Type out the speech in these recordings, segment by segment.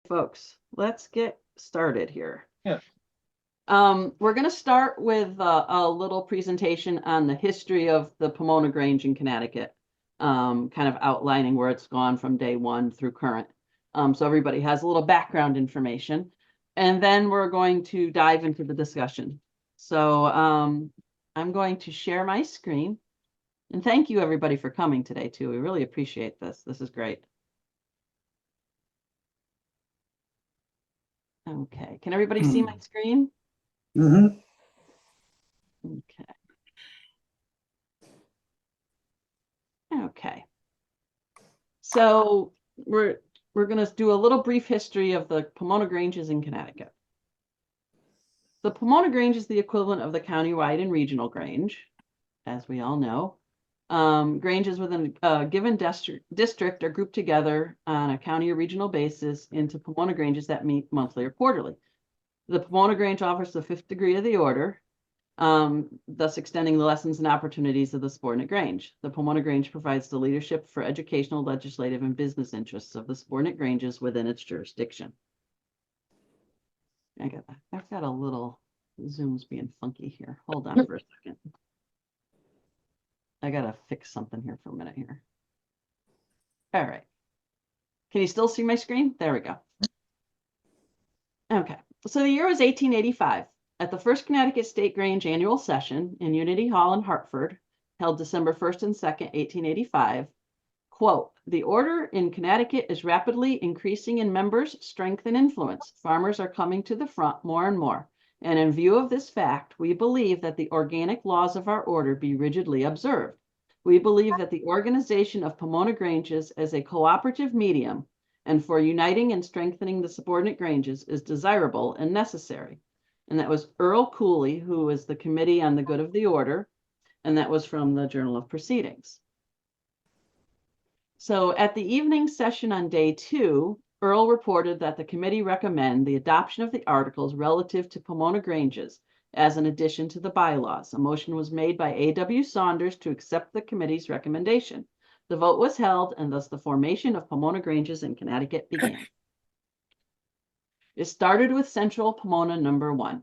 Folks, let's get started here. Yeah. We're going to start with a little presentation on the history of the Pomona Grange in Connecticut, kind of outlining where it's gone from day one through current. So everybody has a little background information, and then we're going to dive into the discussion. So I'm going to share my screen, and thank you everybody for coming today too. We really appreciate this. This is great. Okay, can everybody see my screen? Mm-hmm. Okay. Okay. So we're going to do a little brief history of the Pomona Granges in Connecticut. The Pomona Grange is the equivalent of the countywide and regional Grange, as we all know. Granges within a given district are grouped together on a county or regional basis into Pomona Granges that meet monthly or quarterly. The Pomona Grange offers the 5th degree of the order, thus extending the lessons and opportunities of the subordinate Grange. The Pomona Grange provides the leadership for educational, legislative, and business interests of the subordinate Granges within its jurisdiction. I've got a little Zoom's being funky here. Hold on for a second. I gotta fix something here for a minute here. All right. Can you still see my screen? There we go. Okay. So the year was 1885. At the first Connecticut State Grange annual session in Unity Hall in Hartford, held December 1st and 2nd, 1885, quote, "The order in Connecticut is rapidly increasing in members, strength, and influence. Farmers are coming to the front more and more. And in view of this fact, we believe that the organic laws of our order be rigidly observed. We believe that the organization of Pomona Granges as a cooperative medium and for uniting and strengthening the subordinate Granges is desirable and necessary." And that was Earl Cooley, who was the Committee on the Good of the Order, and that was from the Journal of Proceedings. So at the evening session on day 2, Earl reported that the committee recommend the adoption of the articles relative to Pomona Granges as an addition to the bylaws. A motion was made by A.W. Saunders to accept the committee's recommendation. The vote was held, and thus the formation of Pomona Granges in Connecticut began. It started with Central Pomona number 1.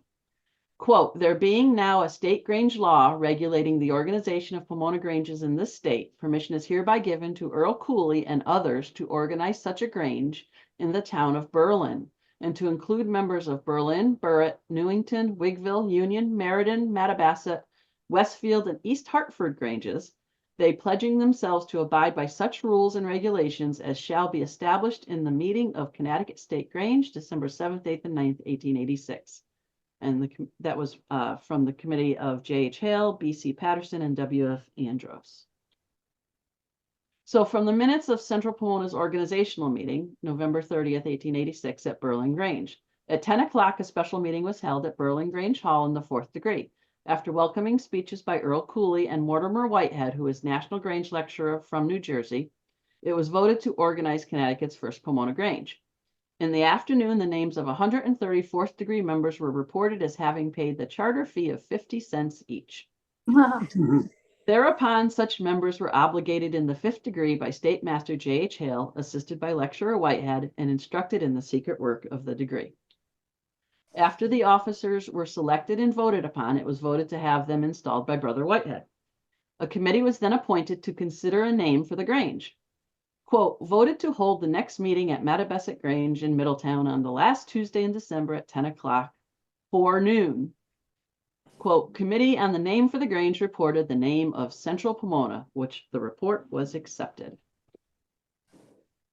Quote, "There being now a state Grange law regulating the organization of Pomona Granges in this state, permission is hereby given to Earl Cooley and others to organize such a Grange in the town of Berlin, and to include members of Berlin, Burritt, Newington, Wigville, Union, Meriden, Mattabesset, Westfield, and East Hartford Granges, they pledging themselves to abide by such rules and regulations as shall be established in the meeting of Connecticut State Grange, December 7th, 8th, and 9th, 1886. And that was from the committee of J.H. Hale, B.C. Patterson, and W.F. Andros. So from the minutes of Central Pomona's organizational meeting, November 30th, 1886, at Berlin Grange. At 10 o'clock, a special meeting was held at Berlin Grange Hall in the 4th degree. After welcoming speeches by Earl Cooley and Mortimer Whitehead, who is National Grange Lecturer from New Jersey, it was voted to organize Connecticut's first Pomona Grange. In the afternoon, the names of 130 4th degree members were reported as having paid the charter fee of 50 cents each. Thereupon, such members were obligated in the 5th degree by State Master J.H. Hale, assisted by Lecturer Whitehead, and instructed in the secret work of the degree. After the officers were selected and voted upon, it was voted to have them installed by Brother Whitehead. A committee was then appointed to consider a name for the Grange. Quote, "Voted to hold the next meeting at Mattabesset Grange in Middletown on the last Tuesday in December at 10 o'clock, forenoon. Quote, "Committee on the name for the Grange reported the name of Central Pomona, which the report was accepted."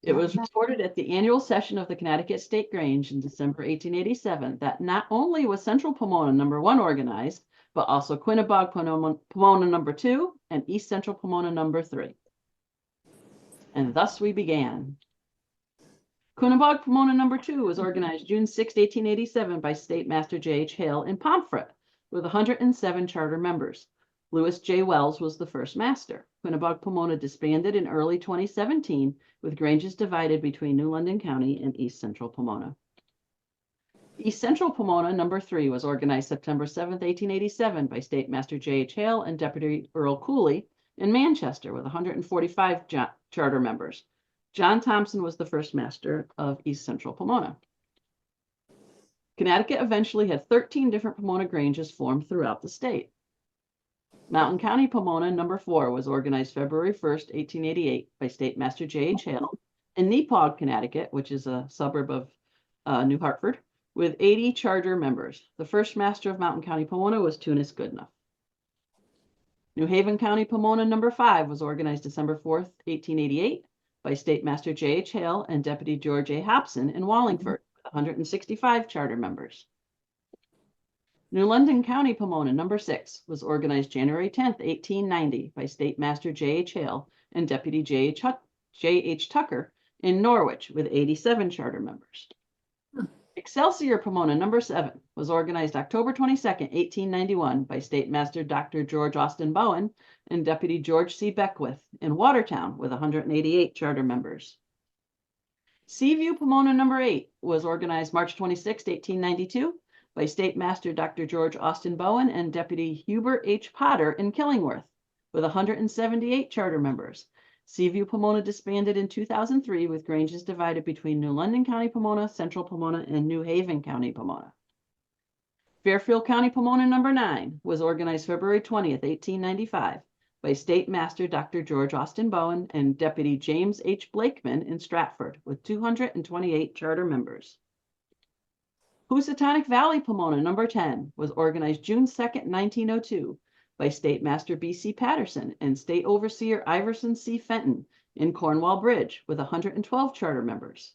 It was reported at the annual session of the Connecticut State Grange in December 1887 that not only was Central Pomona number 1 organized, but also Quinnebog Pomona number 2 and East Central Pomona number 3. And thus we began. Quinnebog Pomona number 2 was organized June 6, 1887 by State Master J.H. Hale in Pomfret with 107 charter members. Lewis J. Wells was the first master. Quinnebog Pomona disbanded in early 2017 with Granges divided between New London County and East Central Pomona. East Central Pomona number 3 was organized September 7, 1887 by State Master J.H. Hale and Deputy Earl Cooley in Manchester with 145 charter members. John Thompson was the first master of East Central Pomona. Connecticut eventually had 13 different Pomona Granges formed throughout the state. Mountain County Pomona number 4 was organized February 1st, 1888 by State Master J.H. Hale in Nepaug, Connecticut, which is a suburb of New Hartford, with 80 charter members. The first master of Mountain County Pomona was Tunis Goodenough. New Haven County Pomona number 5 was organized December 4th, 1888 by State Master J.H. Hale and Deputy George A. Hobson in Wallingford, with 165 charter members. New London County Pomona number 6 was organized January 10th, 1890 by State Master J.H. Hale and Deputy J.H. Tucker in Norwich, with 87 charter members. Excelsior Pomona number 7 was organized October 22nd, 1891 by State Master Dr. George Austin Bowen and Deputy George C. Beckwith in Watertown, with 188 charter members. Seaview Pomona number 8 was organized March 26, 1892 by State Master Dr. George Austin Bowen and Deputy Hubert H. Potter in Killingworth, with 178 charter members. Seaview Pomona disbanded in 2003, with Granges divided between New London County Pomona, Central Pomona, and New Haven County Pomona. Fairfield County Pomona number 9 was organized February 20th, 1895 by State Master Dr. George Austin Bowen and Deputy James H. Blakeman in Stratford, with 228 charter members. Housatonic Valley Pomona number 10 was organized June 2nd, 1902 by State Master B.C. Patterson and State Overseer Iverson C. Fenton in Cornwall Bridge, with 112 charter members.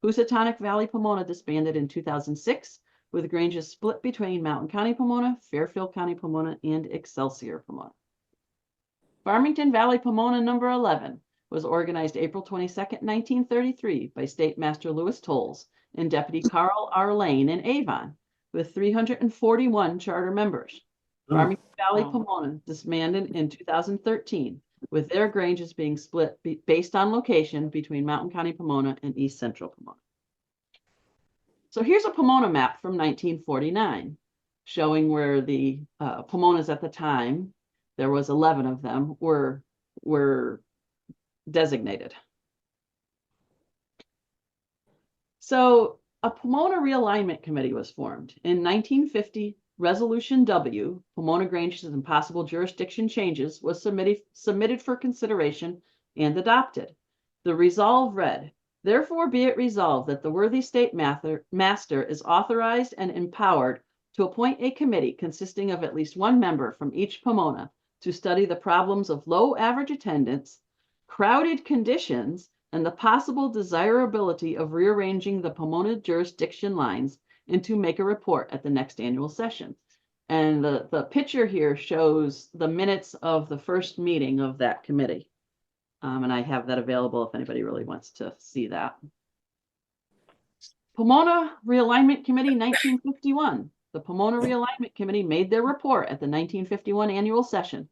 Housatonic Valley Pomona disbanded in 2006, with Granges split between Mountain County Pomona, Fairfield County Pomona, and Excelsior Pomona. Farmington Valley Pomona number 11 was organized April 22nd, 1933 by State Master Lewis Tolles and Deputy Carl R. Lane in Avon, with 341 charter members. Farmington Valley Pomona disbanded in 2013, with their Granges being split based on location between Mountain County Pomona and East Central Pomona. So here's a Pomona map from 1949, showing where the Pomonas at the time, there was 11 of them, were designated. So a Pomona Realignment Committee was formed. In 1950, Resolution W, Pomona Granges and Possible Jurisdiction Changes, was submitted for consideration and adopted. The resolve read, "Therefore be it resolved that the worthy State Master is authorized and empowered to appoint a committee consisting of at least one member from each Pomona to study the problems of low average attendance, crowded conditions, and the possible desirability of rearranging the Pomona jurisdiction lines, and to make a report at the next annual session." And the picture here shows the minutes of the first meeting of that committee. And I have that available if anybody really wants to see that. Pomona Realignment Committee 1951. The Pomona Realignment Committee made their report at the 1951 annual session.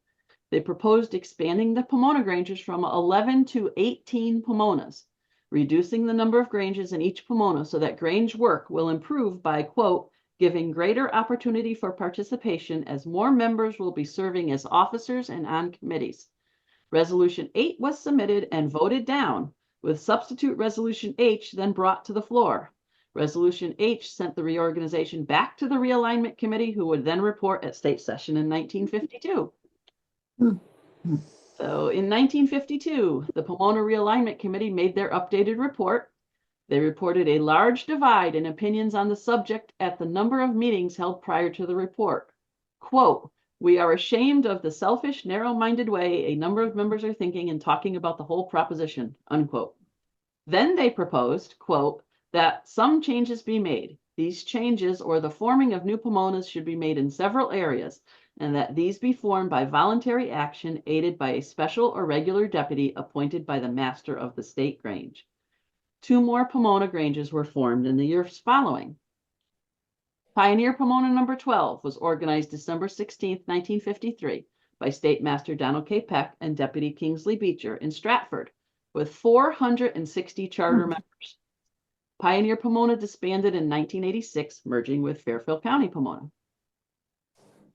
They proposed expanding the Pomona Granges from 11 to 18 Pomonas, reducing the number of Granges in each Pomona so that Grange work will improve by, quote, "giving greater opportunity for participation as more members will be serving as officers and on committees." Resolution 8 was submitted and voted down, with substitute Resolution H then brought to the floor. Resolution H sent the reorganization back to the Realignment Committee, who would then report at state session in 1952. So in 1952, the Pomona Realignment Committee made their updated report. They reported a large divide in opinions on the subject at the number of meetings held prior to the report. Quote, "We are ashamed of the selfish, narrow-minded way a number of members are thinking and talking about the whole proposition," unquote. Then they proposed, quote, "that some changes be made. These changes or the forming of new Pomonas should be made in several areas, and that these be formed by voluntary action aided by a special or regular deputy appointed by the master of the state Grange." 2 more Pomona Granges were formed in the years following. Pioneer Pomona number 12 was organized December 16th, 1953 by State Master Donald K. Peck and Deputy Kingsley Beecher in Stratford, with 460 charter members. Pioneer Pomona disbanded in 1986, merging with Fairfield County Pomona.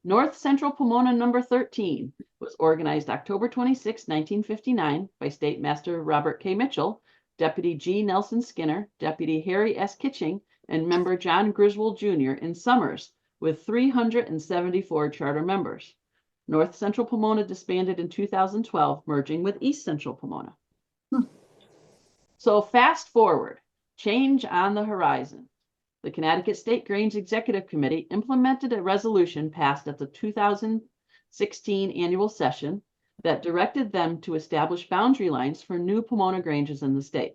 North Central Pomona number 13 was organized October 26, 1959 by State Master Robert K. Mitchell Deputy G. Nelson Skinner, Deputy Harry S. Kitching, and member John Griswold Jr. in Summers, with 374 charter members. North Central Pomona disbanded in 2012, merging with East Central Pomona. So fast forward, change on the horizon. The Connecticut State Grange Executive Committee implemented a resolution passed at the 2016 annual session that directed them to establish boundary lines for new Pomona Granges in the state.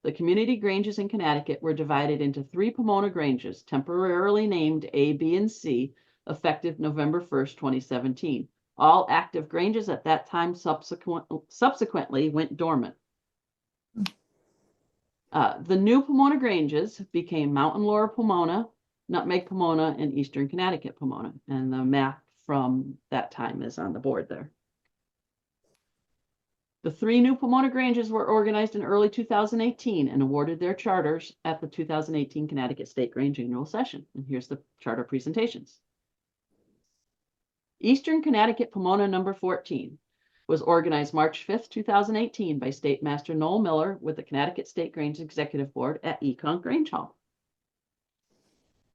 The community granges in Connecticut were divided into 3 Pomona Granges, temporarily named A, B, and C, effective November 1st, 2017. All active granges at that time subsequently went dormant. The new Pomona Granges became Mountain Laurel Pomona, Nutmeg Pomona, and Eastern Connecticut Pomona. And the map from that time is on the board there. The 3 new Pomona Granges were organized in early 2018 and awarded their charters at the 2018 Connecticut State Grange Annual Session. And here's the charter presentations. Eastern Connecticut Pomona number 14 was organized March 5th, 2018 by State Master Noel Miller with the Connecticut State Grange Executive Board at Econ Grange Hall.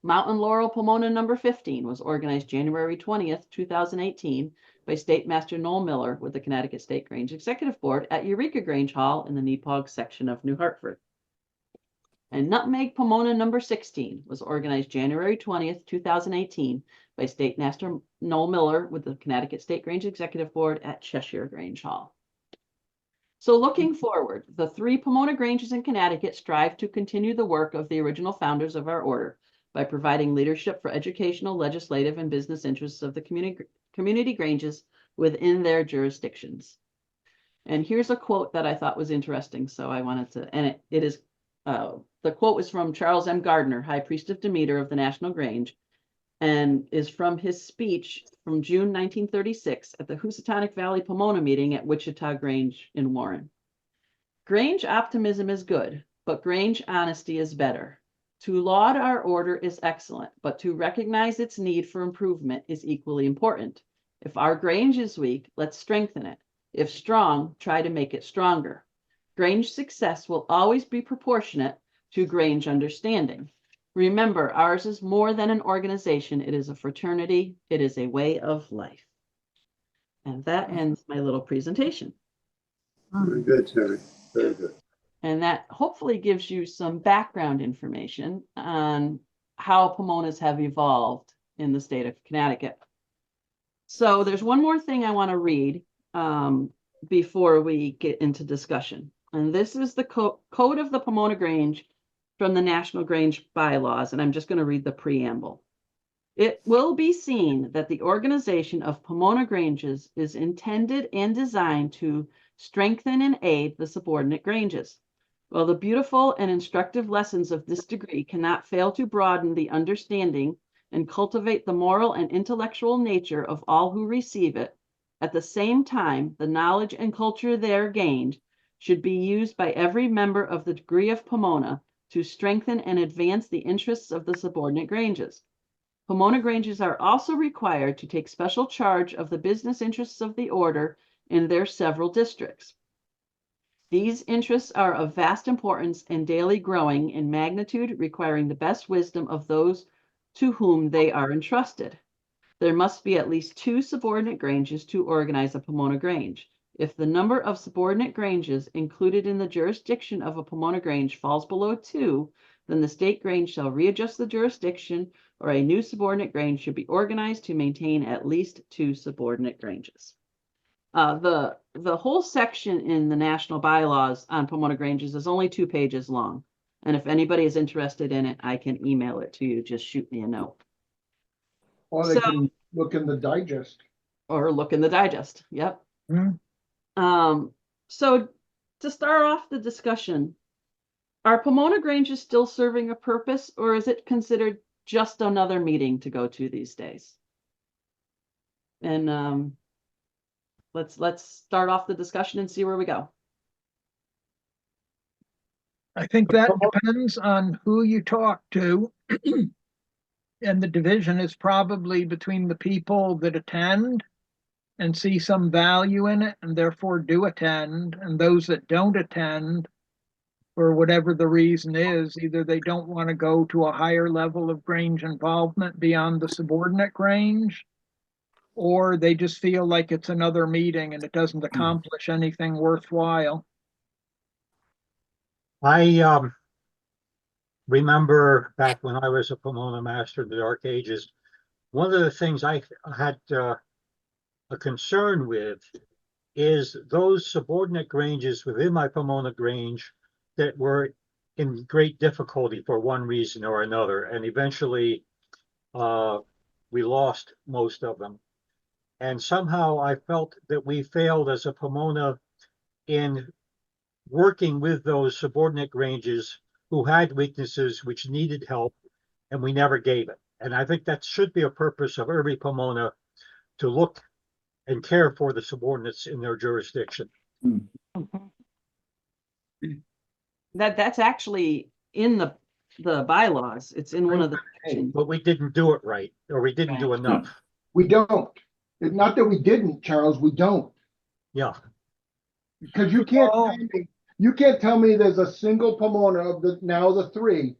Mountain Laurel Pomona number 15 was organized January 20th, 2018 by State Master Noel Miller with the Connecticut State Grange Executive Board at Eureka Grange Hall in the Nepaug section of New Hartford. And Nutmeg Pomona number 16 was organized January 20th, 2018 by State Master Noel Miller with the Connecticut State Grange Executive Board at Cheshire Grange Hall. So looking forward, the 3 Pomona Granges in Connecticut strive to continue the work of the original founders of our order by providing leadership for educational, legislative, and business interests of the community granges within their jurisdictions. And here's a quote that I thought was interesting, so I wanted to, and it is, the quote was from Charles M. Gardner, High Priest of Demeter of the National Grange, and is from his speech from June 1936 at the Housatonic Valley Pomona meeting at Wichita Grange in Warren. Grange optimism is good, but Grange honesty is better. To laud our order is excellent, but to recognize its need for improvement is equally important. If our Grange is weak, let's strengthen it. If strong, try to make it stronger. Grange success will always be proportionate to Grange understanding. Remember, ours is more than an organization. It is a fraternity. It is a way of life. And that ends my little presentation. Very good, Terry. Very good. And that hopefully gives you some background information on how Pomonas have evolved in the state of Connecticut. So there's one more thing I want to read before we get into discussion. And this is the Code of the Pomona Grange from the National Grange Bylaws, and I'm just going to read the preamble. It will be seen that the organization of Pomona Granges is intended and designed to strengthen and aid the subordinate granges. While the beautiful and instructive lessons of this degree cannot fail to broaden the understanding and cultivate the moral and intellectual nature of all who receive it, at the same time, the knowledge and culture there gained should be used by every member of the degree of Pomona to strengthen and advance the interests of the subordinate granges. Pomona Granges are also required to take special charge of the business interests of the order in their several districts. These interests are of vast importance and daily growing in magnitude, requiring the best wisdom of those to whom they are entrusted. There must be at least 2 subordinate granges to organize a Pomona Grange. If the number of subordinate granges included in the jurisdiction of a Pomona Grange falls below 2, then the state grange shall readjust the jurisdiction, or a new subordinate grange should be organized to maintain at least 2 subordinate granges. The whole section in the national bylaws on Pomona Granges is only 2 pages long. And if anybody is interested in it, I can email it to you. Just shoot me a note. Or they can look in the digest. Or look in the digest. Yep. Mm-hmm. So to start off the discussion, are Pomona Granges still serving a purpose, or is it considered just another meeting to go to these days? And let's start off the discussion and see where we go. I think that depends on who you talk to. And the division is probably between the people that attend and see some value in it and therefore do attend, and those that don't attend for whatever the reason is. Either they don't want to go to a higher level of Grange involvement beyond the subordinate Grange, or they just feel like it's another meeting and it doesn't accomplish anything worthwhile. I remember back when I was a Pomona master in the Dark Ages, one of the things I had a concern with is those subordinate Granges within my Pomona Grange that were in great difficulty for one reason or another. And eventually we lost most of them. And somehow I felt that we failed as a Pomona in working with those subordinate Granges who had weaknesses which needed help, and we never gave it. And I think that should be a purpose of every Pomona, to look and care for the subordinates in their jurisdiction. That's actually in the bylaws. It's in one of the sections. But we didn't do it right, or we didn't do enough. We don't. It's not that we didn't, Charles, we don't. Yeah. Because you can't tell me there's a single Pomona of the three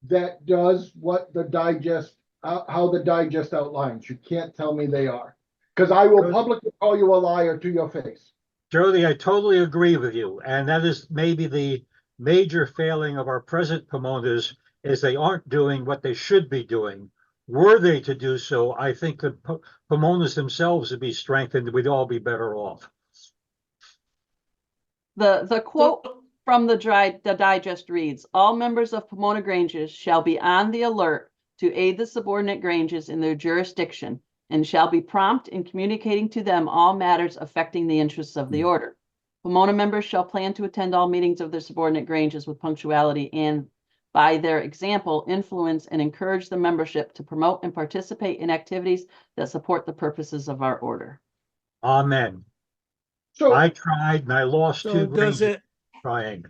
that does what the digest, how the digest outlines. You can't tell me they are. Because I will publicly call you a liar to your face. Jody, I totally agree with you. And that is maybe the major failing of our present Pomonas, is they aren't doing what they should be doing. Were they to do so, I think the Pomonas themselves would be strengthened. We'd all be better off. The quote from the digest reads, "All members of Pomona Granges shall be on the alert to aid the subordinate Granges in their jurisdiction, and shall be prompt in communicating to them all matters affecting the interests of the order. Pomona members shall plan to attend all meetings of their subordinate Granges with punctuality, and by their example, influence and encourage the membership to promote and participate in activities that support the purposes of our order." Amen. So I tried and I lost So two does Granges it, trying.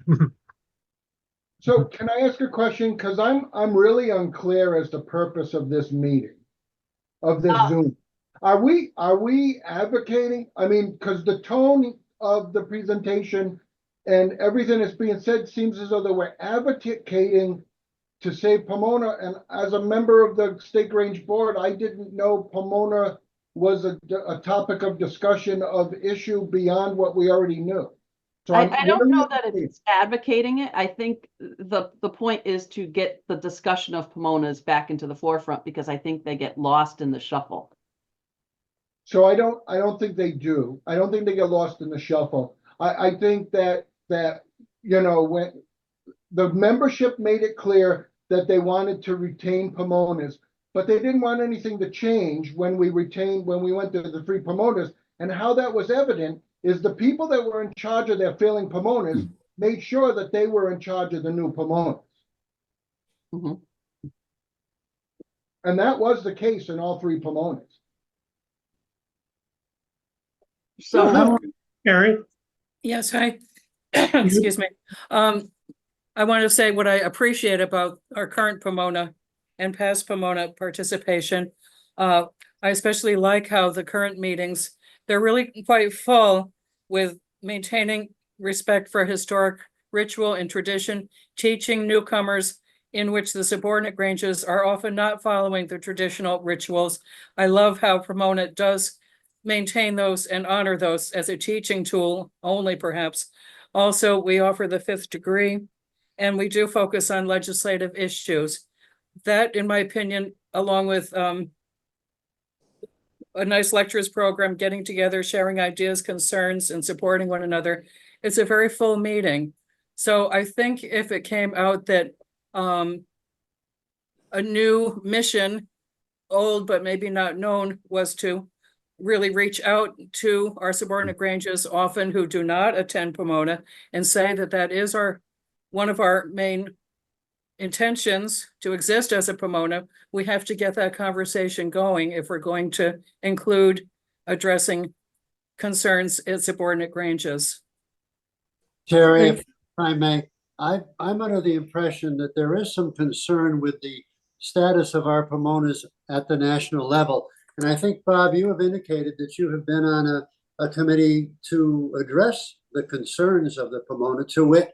So can I ask a question? Because I'm really unclear as the purpose of this meeting, of this Zoom. Are we advocating? I mean, because the tone of the presentation and everything that's being said seems as though that we're advocating to save Pomona. And as a member of the State Grange Board, I didn't know Pomona was a topic of discussion of issue beyond what we already knew. So I don't know that it's advocating it. I think the point is to get the discussion of Pomonas back into the forefront, because I think they get lost in the shuffle. So I don't think they do. I don't think they get lost in the shuffle. I think that you know, when the membership made it clear that they wanted to retain Pomonas, but they didn't want anything to change when we went to the three Pomonas. And how that was evident is the people that were in charge of their failing Pomonas made sure that they were in charge of the new Pomonas. Mm-hmm. And that was the case in all three Pomonas. So Carrie? Yes, hi. Excuse me. I want to say what I appreciate about our current Pomona and past Pomona participation. I especially like how the current meetings, they're really quite full with maintaining respect for historic ritual and tradition, teaching newcomers in which the subordinate Granges are often not following the traditional rituals. I love how Pomona does maintain those and honor those as a teaching tool only, perhaps. Also, we offer the 5th degree, and we do focus on legislative issues. That, in my opinion, along with a nice lectures program, getting together, sharing ideas, concerns, and supporting one another, it's a very full meeting. So I think if it came out that a new mission, old but maybe not known, was to really reach out to our subordinate Granges often who do not attend Pomona, and say that that is one of our main intentions to exist as a Pomona, we have to get that conversation going if we're going to include addressing concerns at subordinate Granges. Terry, if I may, I'm under the impression that there is some concern with the status of our Pomonas at the national level. And I think, Bob, you have indicated that you have been on a committee to address the concerns of the Pomona, to wit,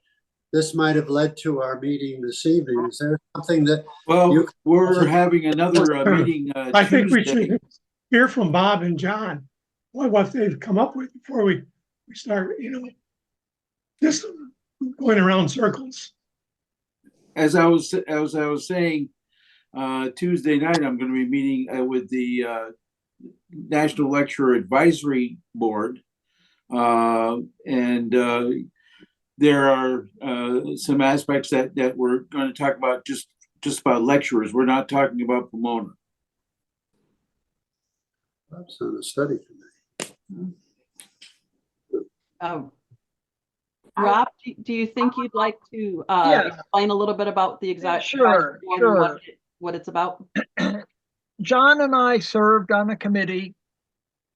this might have led to our meeting this evening. Is there something that Well, You- we're having another meeting I think we Tuesday. should hear from Bob and John, what they've come up with before we start, just going around circles. As I was saying, Tuesday night, I'm going to be meeting with the National Lecturer Advisory Board. And there are some aspects that we're going to talk about, just about lecturers. We're not talking about Pomona. Bob's on the study committee? Rob, do you think you'd like to Yeah. explain a little bit about the exact Sure, what it's about? John and I served on a committee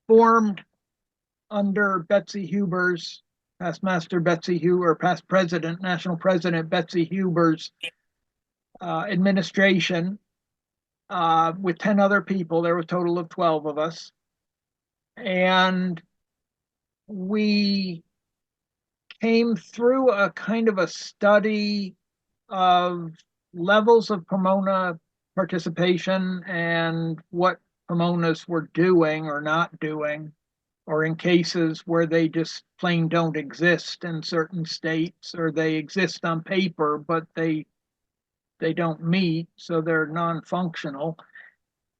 formed under Betsy Huber's, past master Betsy Huber, past president, national president Betsy Huber's administration with 10 other people. There were a total of 12 of us. And we came through a kind of a study of levels of Pomona participation and what Pomonas were doing or not doing, or in cases where they just plain don't exist in certain states, or they exist on paper, but they don't meet, so they're non-functional.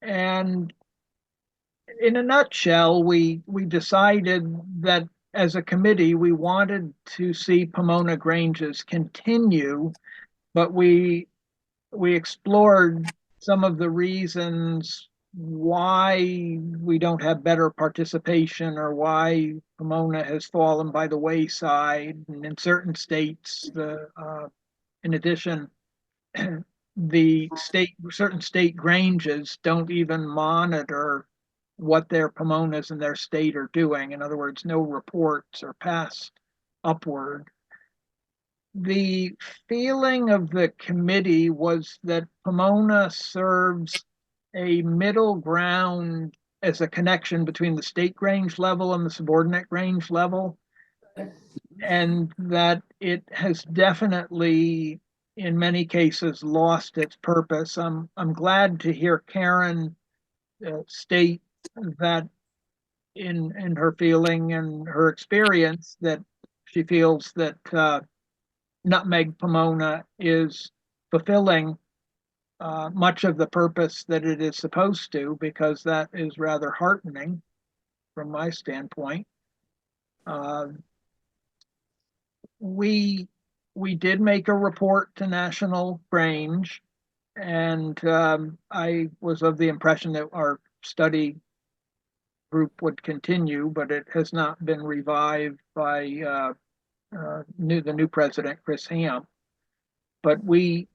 And in a nutshell, we decided that as a committee, we wanted to see Pomona Granges continue, but we explored some of the reasons why we don't have better participation or why Pomona has fallen by the wayside. And in certain states, in addition, certain state Granges don't even monitor what their Pomonas in their state are doing. In other words, no reports are passed upward. The feeling of the committee was that Pomona serves a middle ground as a connection between the state Grange level and the subordinate Grange level, and that it has definitely, in many cases, lost its purpose. I'm glad to hear Karen state that in her feeling and her experience that she feels that Nutmeg Pomona is fulfilling much of the purpose that it is supposed to, because that is rather heartening from my standpoint. We did make a report to National Grange, and I was of the impression that our study group would continue, but it has not been revived by the new president, Chris Ham. But we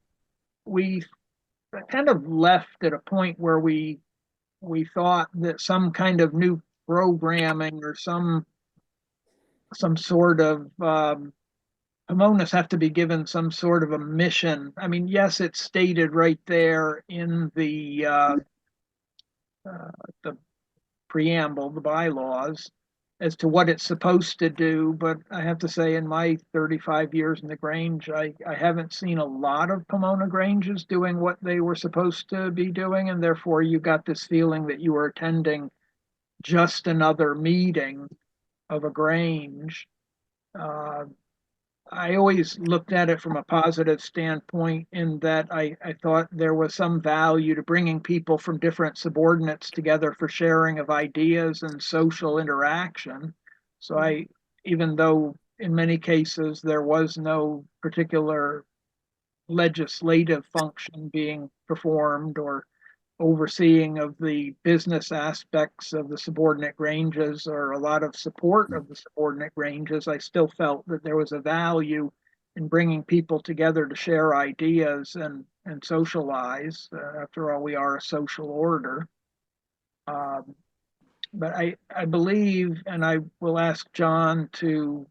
kind of left at a point where we thought that some kind of new programming or some sort of Pomonas have to be given some sort of a mission. I mean, yes, it's stated right there in the preamble, the bylaws, as to what it's supposed to do. But I have to say, in my 35 years in the Grange, I haven't seen a lot of Pomona Granges doing what they were supposed to be doing. And therefore, you got this feeling that you were attending just another meeting of a Grange. I always looked at it from a positive standpoint, in that I thought there was some value to bringing people from different subordinates together for sharing of ideas and social interaction. So even though in many cases there was no particular legislative function being performed or overseeing of the business aspects of the subordinate Granges, or a lot of support of the subordinate Granges, I still felt that there was a value in bringing people together to share ideas and socialize. After all, we are a social order. But I believe, and I will ask John to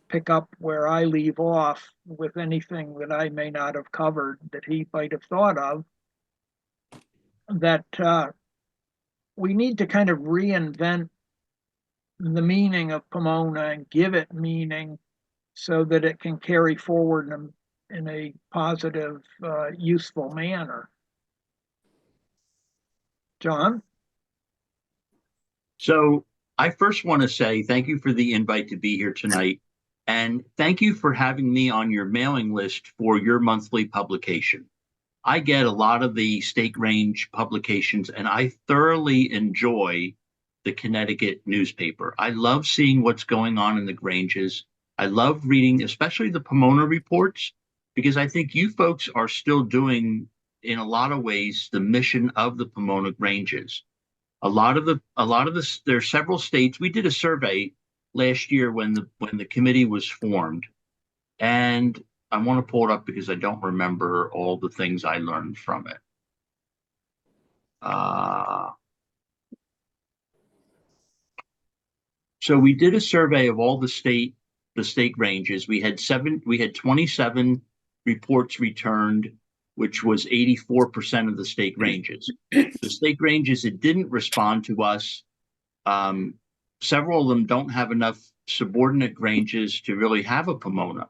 pick up where I leave off with anything that I may not have covered that he might have thought of, that we need to kind of reinvent the meaning of Pomona and give it meaning so that it can carry forward in a positive, useful manner. John? So I first want to say thank you for the invite to be here tonight. And thank you for having me on your mailing list for your monthly publication. I get a lot of the State Range publications, and I thoroughly enjoy the Connecticut newspaper. I love seeing what's going on in the Granges. I love reading, especially the Pomona reports, because I think you folks are still doing, in a lot of ways, the mission of the Pomona Granges. There are several states. We did a survey last year when the committee was formed, and I want to pull it up because I don't remember all the things I learned from it. So we did a survey of all the state ranges. We had 27 reports returned, which was 84% of the state ranges. The state ranges that didn't respond to us, several of them don't have enough subordinate granges to really have a Pomona.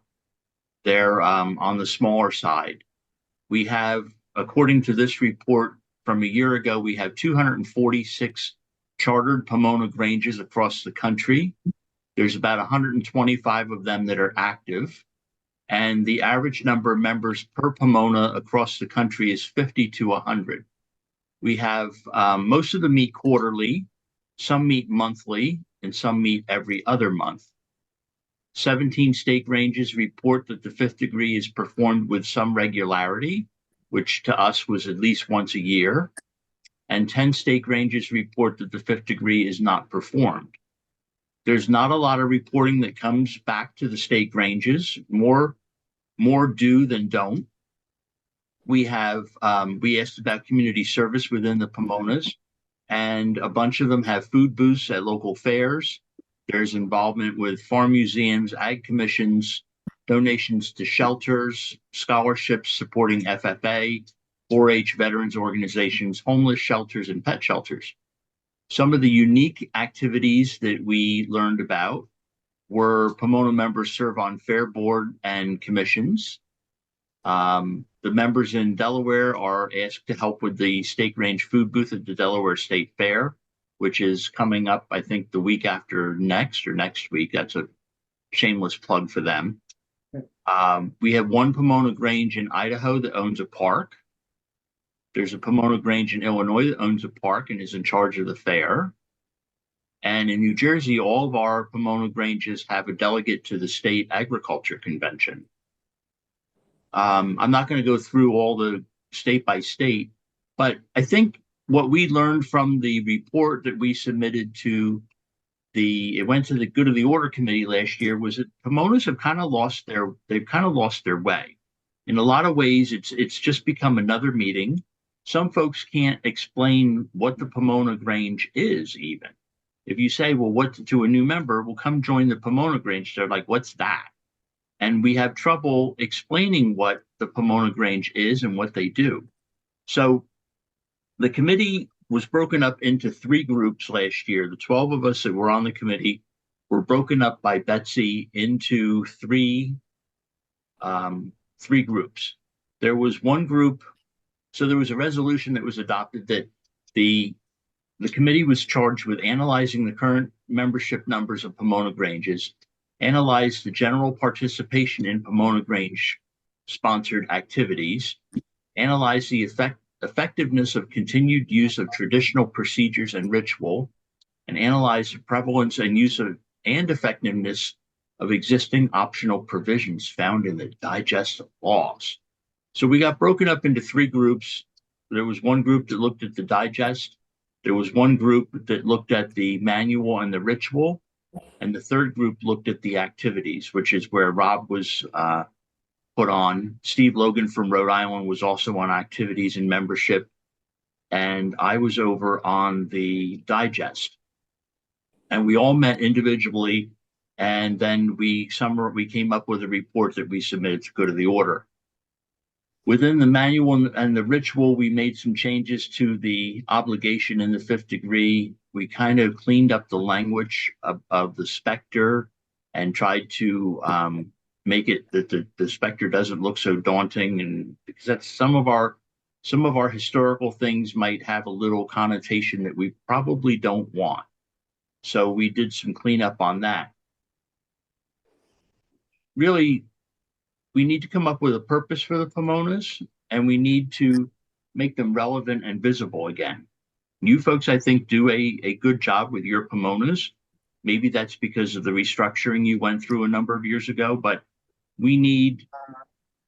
They're on the smaller side. We have, according to this report from a year ago, we have 246 chartered Pomona Granges across the country. There's about 125 of them that are active. And the average number of members per Pomona across the country is 50 to 100. We have, most of them meet quarterly, some meet monthly, and some meet every other month. 17 state ranges report that the fifth degree is performed with some regularity, which to us was at least once a year. And 10 state ranges report that the fifth degree is not performed. There's not a lot of reporting that comes back to the state ranges, more do than don't. We have, we asked about community service within the Pomonas, and a bunch of them have food booths at local fairs. There's involvement with farm museums, ag commissions, donations to shelters, scholarships supporting FFA, 4-H veterans organizations, homeless shelters, and pet shelters. Some of the unique activities that we learned about were Pomona members serve on fair board and commissions. The members in Delaware are asked to help with the state range food booth at the Delaware State Fair, which is coming up, I think, the week after next or next week. That's a shameless plug for them. We have one Pomona Grange in Idaho that owns a park. There's a Pomona Grange in Illinois that owns a park and is in charge of the fair. And in New Jersey, all of our Pomona Granges have a delegate to the state agriculture convention. I'm not going to go through all the state by state, but I think what we learned from the report that we submitted to it went to the Good of the Order Committee last year, was that Pomonas have kind of lost their way. In a lot of ways, it's just become another meeting. Some folks can't explain what the Pomona Grange is even. If you say, well, what to a new member, well, come join the Pomona Grange. They're like, what's that? And we have trouble explaining what the Pomona Grange is and what they do. So the committee was broken up into 3 groups last year. The 12 of us that were on the committee were broken up by Betsy into three groups. There was one group, so there was a resolution that was adopted that the committee was charged with analyzing the current membership numbers of Pomona Granges, analyze the general participation in Pomona Grange sponsored activities, analyze the effectiveness of continued use of traditional procedures and ritual, and analyze the prevalence and use of and effectiveness of existing optional provisions found in the digest of laws. So we got broken up into 3 groups. There was one group that looked at the digest. There was one group that looked at the manual and the ritual. And the third group looked at the activities, which is where Rob was put on. Steve Logan from Rhode Island was also on activities and membership. And I was over on the digest. And we all met individually. And then we came up with a report that we submitted to Good of the Order. Within the manual and the ritual, we made some changes to the obligation in the 5th degree. We kind of cleaned up the language of the specter and tried to make it that the specter doesn't look so daunting, and because that's some of our historical things might have a little connotation that we probably don't want. So we did some cleanup on that. Really, we need to come up with a purpose for the Pomonas, and we need to make them relevant and visible again. You folks, I think, do a good job with your Pomonas. Maybe that's because of the restructuring you went through a number of years ago, but we need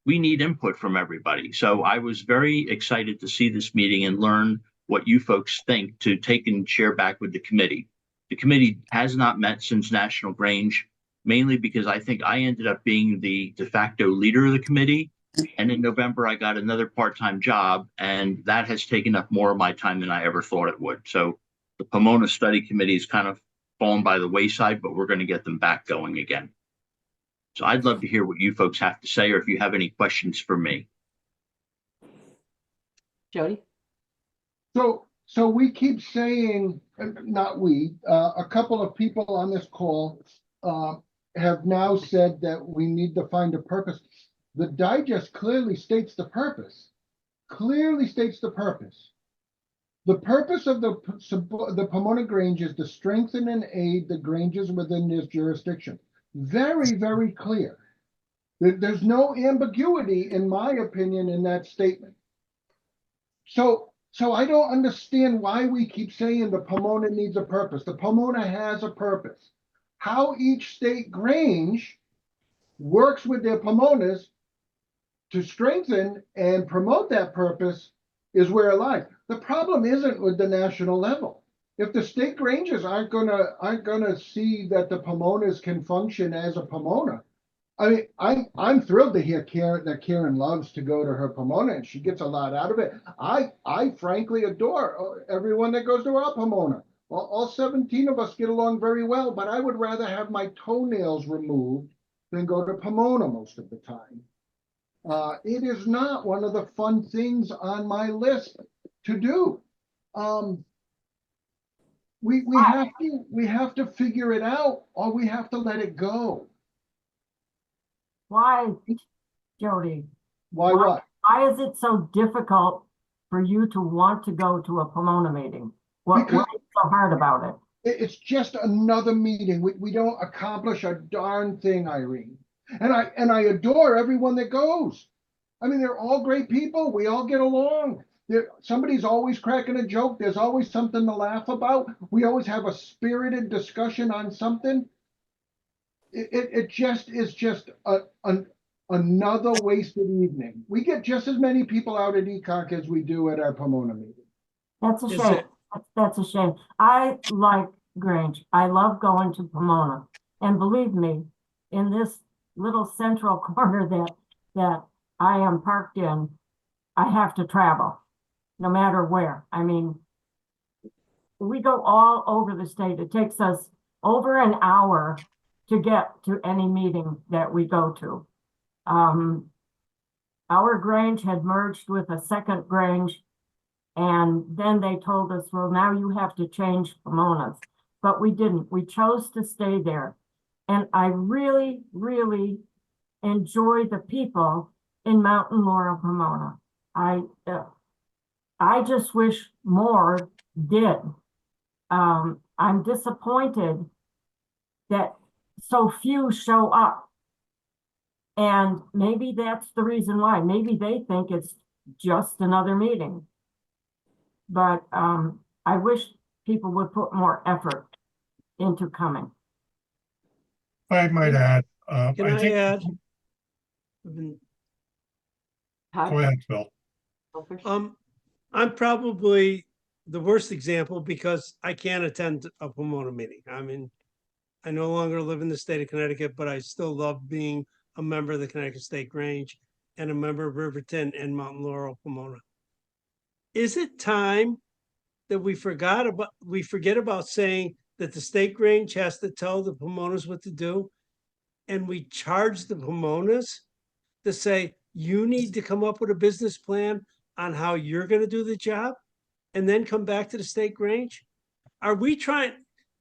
input from everybody. So I was very excited to see this meeting and learn what you folks think to take and share back with the committee. The committee has not met since National Grange, mainly because I think I ended up being the de facto leader of the committee. And in November, I got another part-time job, and that has taken up more of my time than I ever thought it would. So the Pomona Study Committee has kind of fallen by the wayside, but we're going to get them back going again. So I'd love to hear what you folks have to say, or if you have any questions for me. Jody? So we keep saying, not we, a couple of people on this call have now said that we need to find a purpose. The digest clearly states the purpose. Clearly states the purpose. The purpose of the Pomona Grange is to strengthen and aid the Granges within this jurisdiction. Very, very clear. There's no ambiguity, in my opinion, in that statement. So I don't understand why we keep saying the Pomona needs a purpose. The Pomona has a purpose. How each state Grange works with their Pomonas to strengthen and promote that purpose is where it lies. The problem isn't with the national level. If the state Granges aren't gonna see that the Pomonas can function as a Pomona, I mean, I'm thrilled to hear Karen loves to go to her Pomona and she gets a lot out of it. I frankly adore everyone that goes to our Pomona. All 17 of us get along very well, but I would rather have my toenails removed than go to Pomona most of the time. It is not one of the fun things on my list to do. We have to figure it out, or we have to let it go. Why, Jody? Why what? Why is it so difficult for you to want to go to a Pomona meeting? What is so hard about it? It's just another meeting. We don't accomplish a darn thing, Irene. And I adore everyone that goes. I mean, they're all great people. We all get along. Somebody's always cracking a joke. There's always something to laugh about. We always have a spirited discussion on something. It just is another wasted evening. We get just as many people out at ECOC as we do at our Pomona meeting. That's a shame. That's a shame. I like Grange. I love going to Pomona. And believe me, in this little central corner that I am parked in, I have to travel, no matter where. I mean, we go all over the state. It takes us over an hour to get to any meeting that we go to. Our Grange had merged with a second Grange, and then they told us, well, now you have to change Pomonas. But we didn't. We chose to stay there. And I really, really enjoy the people in Mountain Laurel, Pomona. I just wish more did. I'm disappointed that so few show up. And maybe that's the reason why. Maybe they think it's just another meeting. But I wish people would put more effort into coming. I might add, Can I I think, add? go ahead, Phil. I'm probably the worst example because I can't attend a Pomona meeting. I mean, I no longer live in the state of Connecticut, but I still love being a member of the Connecticut State Grange and a member of Riverton and Mountain Laurel, Pomona. Is it time that we forget about saying that the State Grange has to tell the Pomonas what to do, and we charge the Pomonas to say, you need to come up with a business plan on how you're going to do the job, and then come back to the State Grange? Are we trying,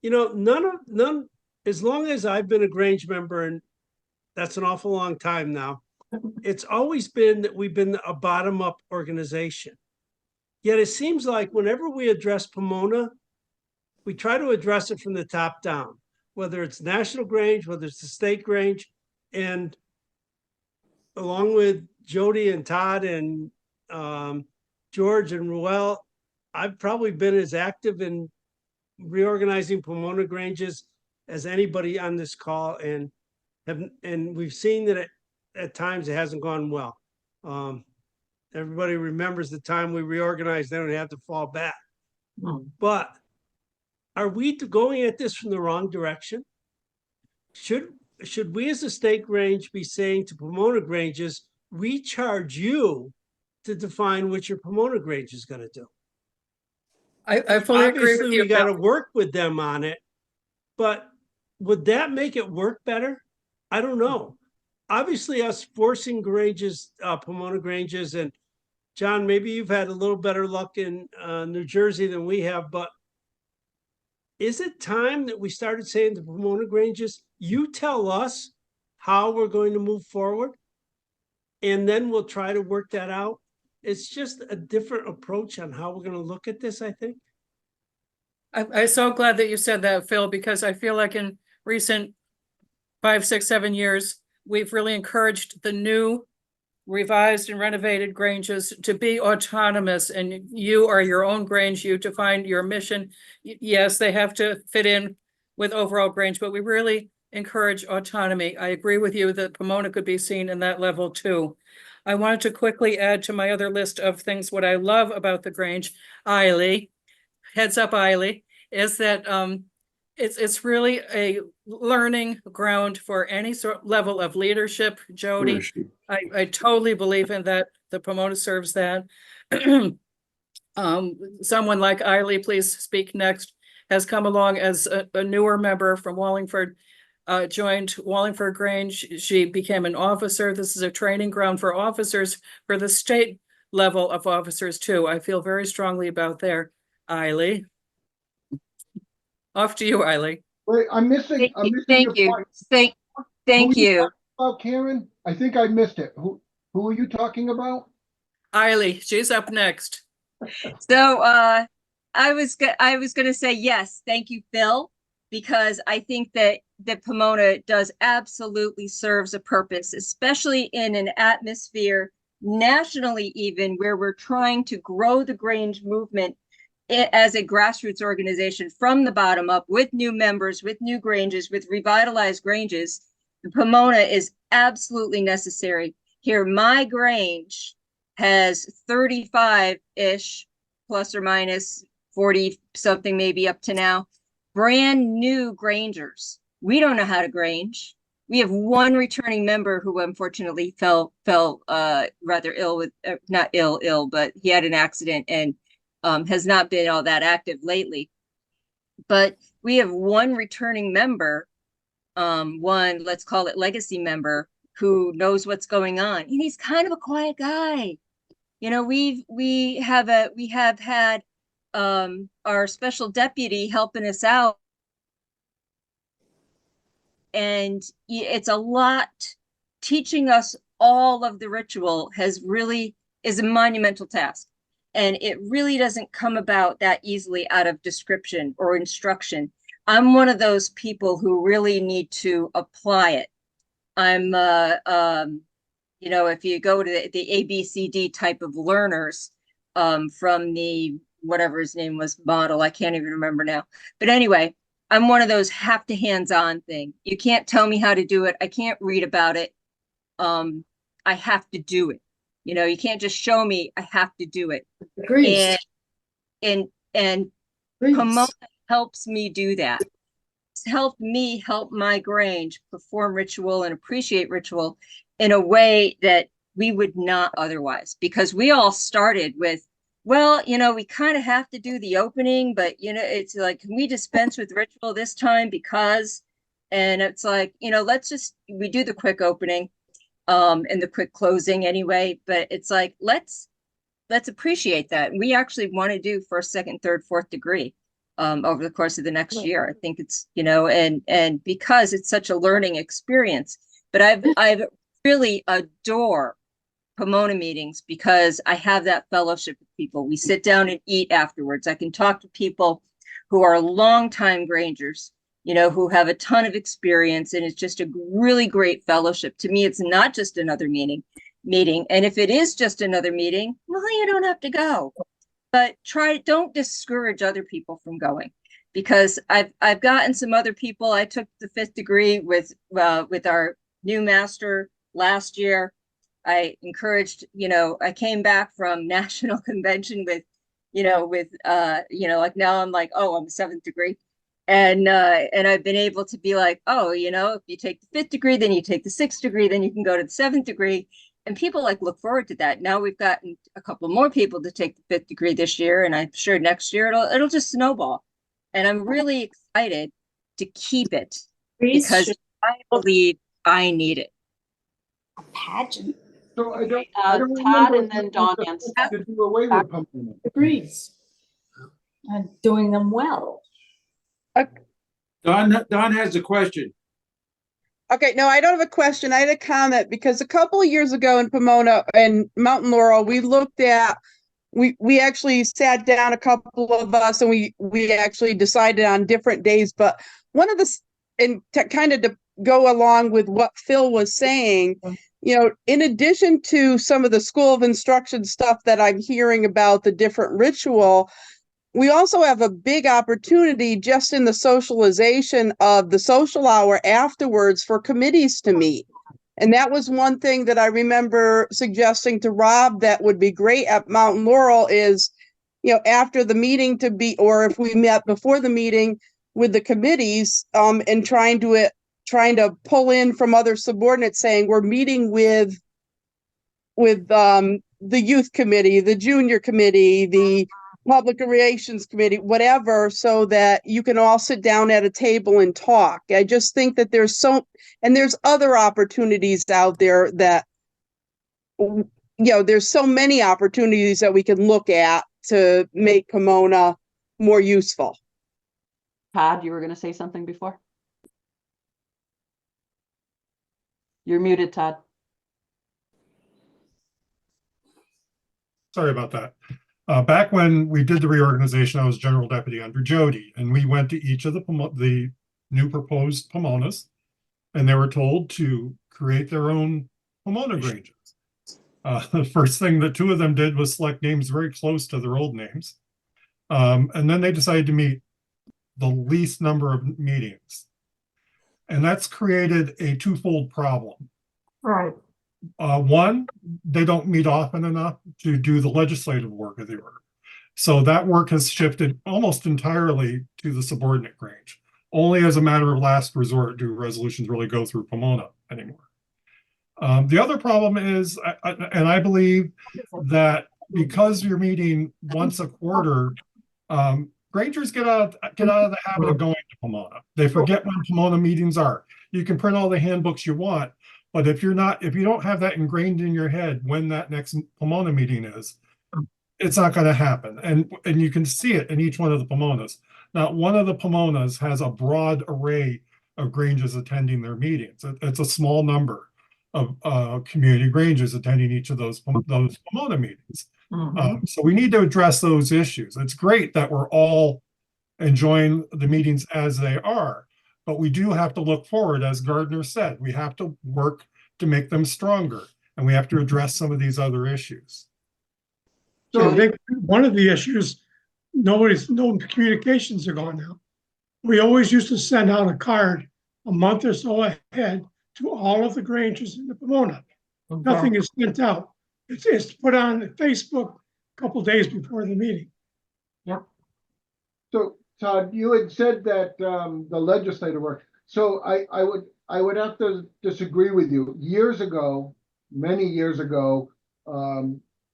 none as long as I've been a Grange member, and that's an awful long time now, it's always been that we've been a bottom-up organization. Yet it seems like whenever we address Pomona, we try to address it from the top down, whether it's National Grange, whether it's the State Grange. And along with Jody and Todd and George and Ruel, I've probably been as active in reorganizing Pomona Granges as anybody on this call, and we've seen that at times it hasn't gone well. Everybody remembers the time we reorganized, then we had to fall back. But are we going at this from the wrong direction? Should we as a State Grange be saying to Pomona Granges, we charge you to define what your Pomona Grange is going to do? I fully agree Obviously, with you. we got to Bill. work with them on it, but would that make it work better? I don't know. Obviously, us forcing Granges, Pomona Granges, and John, maybe you've had a little better luck in New Jersey than we have, but is it time that we started saying to Pomona Granges, you tell us how we're going to move forward, and then we'll try to work that out? It's just a different approach on how we're going to look at this, I think. I'm so glad that you said that, Phil, because I feel like in recent 5, 6, 7 years, we've really encouraged the new revised and renovated Granges to be autonomous, and you are your own Grange, you define your mission. Yes, they have to fit in with overall Grange, but we really encourage autonomy. I agree with you that Pomona could be seen in that level too. I wanted to quickly add to my other list of things what I love about the Grange, Eiley, heads up Eiley, is that it's really a learning ground for any sort of level of leadership. Jody, I totally believe in that. The Pomona serves that. Someone like Eiley, please speak next, has come along as a newer member from Wallingford, joined Wallingford Grange. She became an officer. This is a training ground for officers, for the state level of officers too. I feel very strongly about there. Eiley. Off to you, Eiley. Wait, I'm missing Thank your you. point. Thank Who are you. talking about, Karen? I think I missed it. Who are you talking about? Eiley, she's up next. So I was going to say yes, thank you, Phil, because I think that Pomona does absolutely serves a purpose, especially in an atmosphere nationally, even where we're trying to grow the Grange movement as a grassroots organization from the bottom up, with new members, with new Granges, with revitalized Granges. Pomona is absolutely necessary here. My Grange has 35-ish, plus or minus 40 something, maybe up to now, brand new Grangers. We don't know how to Grange. We have one returning member who unfortunately fell rather ill with, not ill, but he had an accident and has not been all that active lately. But we have one returning member, one, let's call it legacy member, who knows what's going on. And he's kind of a quiet guy. You know, we have had our special deputy helping us out. And it's a lot. Teaching us all of the ritual is a monumental task. And it really doesn't come about that easily out of description or instruction. I'm one of those people who really need to apply it. I'm, you know, if you go to the ABCD type of learners from the, whatever his name was, model, I can't even remember now. But anyway, I'm one of those have to hands-on thing. You can't tell me how to do it. I can't read about it. I have to do it. You know, you can't just show me, I have to do it. Agreed. And Pomona helps me do that. It's helped me help my Grange perform ritual and appreciate ritual in a way that we would not otherwise, because we all started with, well, you know, we kind of have to do the opening, but, you know, it's like, can we dispense with ritual this time? Because, and it's like, you know, we do the quick opening and the quick closing anyway, but it's like, let's appreciate that. And we actually want to do first, second, third, fourth degree. over the course of the next year. I think it's, and because it's such a learning experience, but I've really adore Pomona meetings because I have that fellowship with people. We sit down and eat afterwards. I can talk to people who are longtime Grangers, who have a ton of experience, and it's just a really great fellowship. To me, it's not just another meeting. And if it is just another meeting, well, you don't have to go. But don't discourage other people from going, because I've gotten some other people. I took the 5th degree with our new master last year. I encouraged, I came back from national convention with like now I'm like, oh, I'm 7th degree. And I've been able to be like, oh, if you take the 5th degree, then you take the 6th degree, then you can go to the 7th degree. And people like look forward to that. Now we've gotten a couple more people to take the 5th degree this year, and I'm sure next year it'll just snowball. And I'm really excited to keep it because I believe I need it. A pageant. So I don't Todd remember and then Dawn answer. to do away with Pomona. Degrees. And doing them well. Don has a question. Okay, no, I don't have a question. I had a comment because a couple of years ago in Pomona and Mountain Laurel, we looked at, we actually sat down, a couple of us, and we actually decided on different days. But one of the, and to kind of to go along with what Phil was saying, in addition to some of the School of Instruction stuff that I'm hearing about, the different ritual, we also have a big opportunity just in the socialization of the social hour afterwards for committees to meet. And that was one thing that I remember suggesting to Rob that would be great at Mountain Laurel is, after the meeting to be, or if we met before the meeting with the committees, and trying to pull in from other subordinates saying, we're meeting with the youth committee, the junior committee, the public relations committee, whatever, so that you can all sit down at a table and talk. I just think that there's other opportunities out there that, there's so many opportunities that we can look at to make Pomona more useful. Todd, you were going to say something before? You're muted, Todd. Sorry about that. Back when we did the reorganization, I was general deputy under Jody, and we went to each of the new proposed Pomonas, and they were told to create their own Pomona Granges. The first thing that 2 of them did was select names very close to their old names. And then they decided to meet the least number of meetings. And that's created a twofold problem. Right. One, they don't meet often enough to do the legislative work of the order. So that work has shifted almost entirely to the subordinate Grange. Only as a matter of last resort do resolutions really go through Pomona anymore. The other problem is, and I believe that because you're meeting once a quarter, Grangers get out of the habit of going to Pomona. They forget when Pomona meetings are. You can print all the handbooks you want, but if you don't have that ingrained in your head when that next Pomona meeting is, it's not going to happen. And you can see it in each one of the Pomonas. Not one of the Pomonas has a broad array of Granges attending their meetings. It's a small number of community Granges attending each of those Pomona meetings. So we need to address those issues. It's great that we're all enjoying the meetings as they are, but we do have to look forward, as Gardner said. We have to work to make them stronger, and we have to address some of these other issues. So I think one of the issues, no communications are going now. We always used to send out a card a month or so ahead to all of the Granges in the Pomona. Okay. Nothing is sent out. It's put on Facebook a couple of days before the meeting. Yep. So Todd, you had said that the legislative work. So I would have to disagree with you. Years ago, many years ago,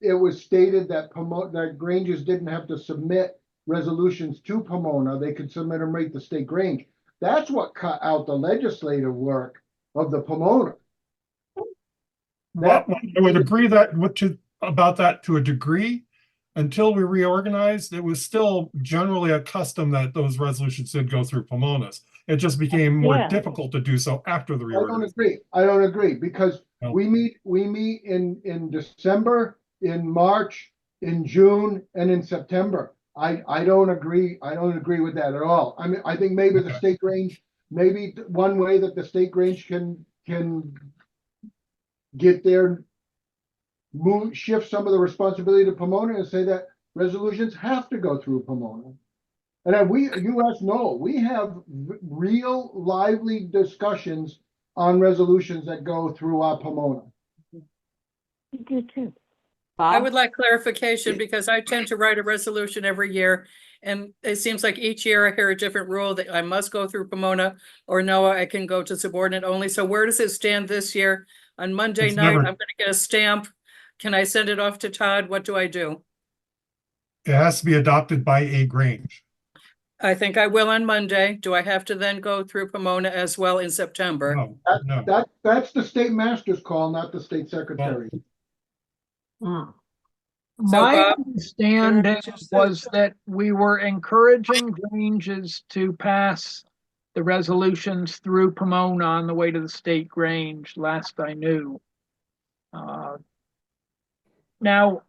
it was stated that that Granges didn't have to submit resolutions to Pomona. They could submit them right to State Grange. That's what cut out the legislative work of the Pomona. Well, I would agree about that to a degree, until we reorganized, it was still generally a custom that those resolutions did go through Pomona's. It just became more Yeah. difficult to do so after the I don't reorganization. agree. I don't agree because No. we meet in December, in March, in June, and in September. I don't agree. I don't agree with that at all. I mean, I think maybe the state Grange, maybe one way that the state Grange can get there, shift some of the responsibility to Pomona and say that resolutions have to go through Pomona. And then you ask, no, we have real lively discussions on resolutions that go through our Pomona. You do too. I Bob? would like clarification because I tend to write a resolution every year. And it seems like each year I hear a different rule that I must go through Pomona or no, I can go to subordinate only. So where does it stand this year? On Monday It's night, never- I'm gonna get a stamp. Can I send it off to Todd? What do I do? It has to be adopted by a Grange. I think I will on Monday. Do I have to then go through Pomona as well in September? No. That's the state master's call, not the state secretary. Mm. My Bob- understanding was that we were encouraging Granges to pass the resolutions through Pomona on the way to the state Grange, last I knew. Now,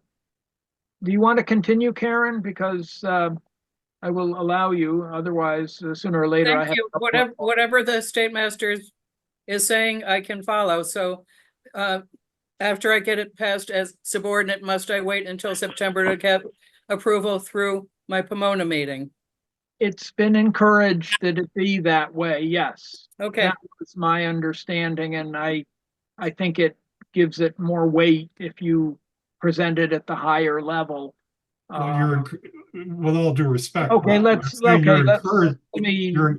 do you want to continue, Karen? Because I will allow you, otherwise sooner or later I Thank have. you. Whatever the state master is saying, I can follow. So after I get it passed as subordinate, must I wait until September to get approval through my Pomona meeting? It's been encouraged that it be that way, yes. Okay. That was my understanding, and I think it gives it more weight if you present it at the higher level. Well, you're, with all due respect. Okay, I'm let's, saying okay, you're let's, encouraged- I mean, you're-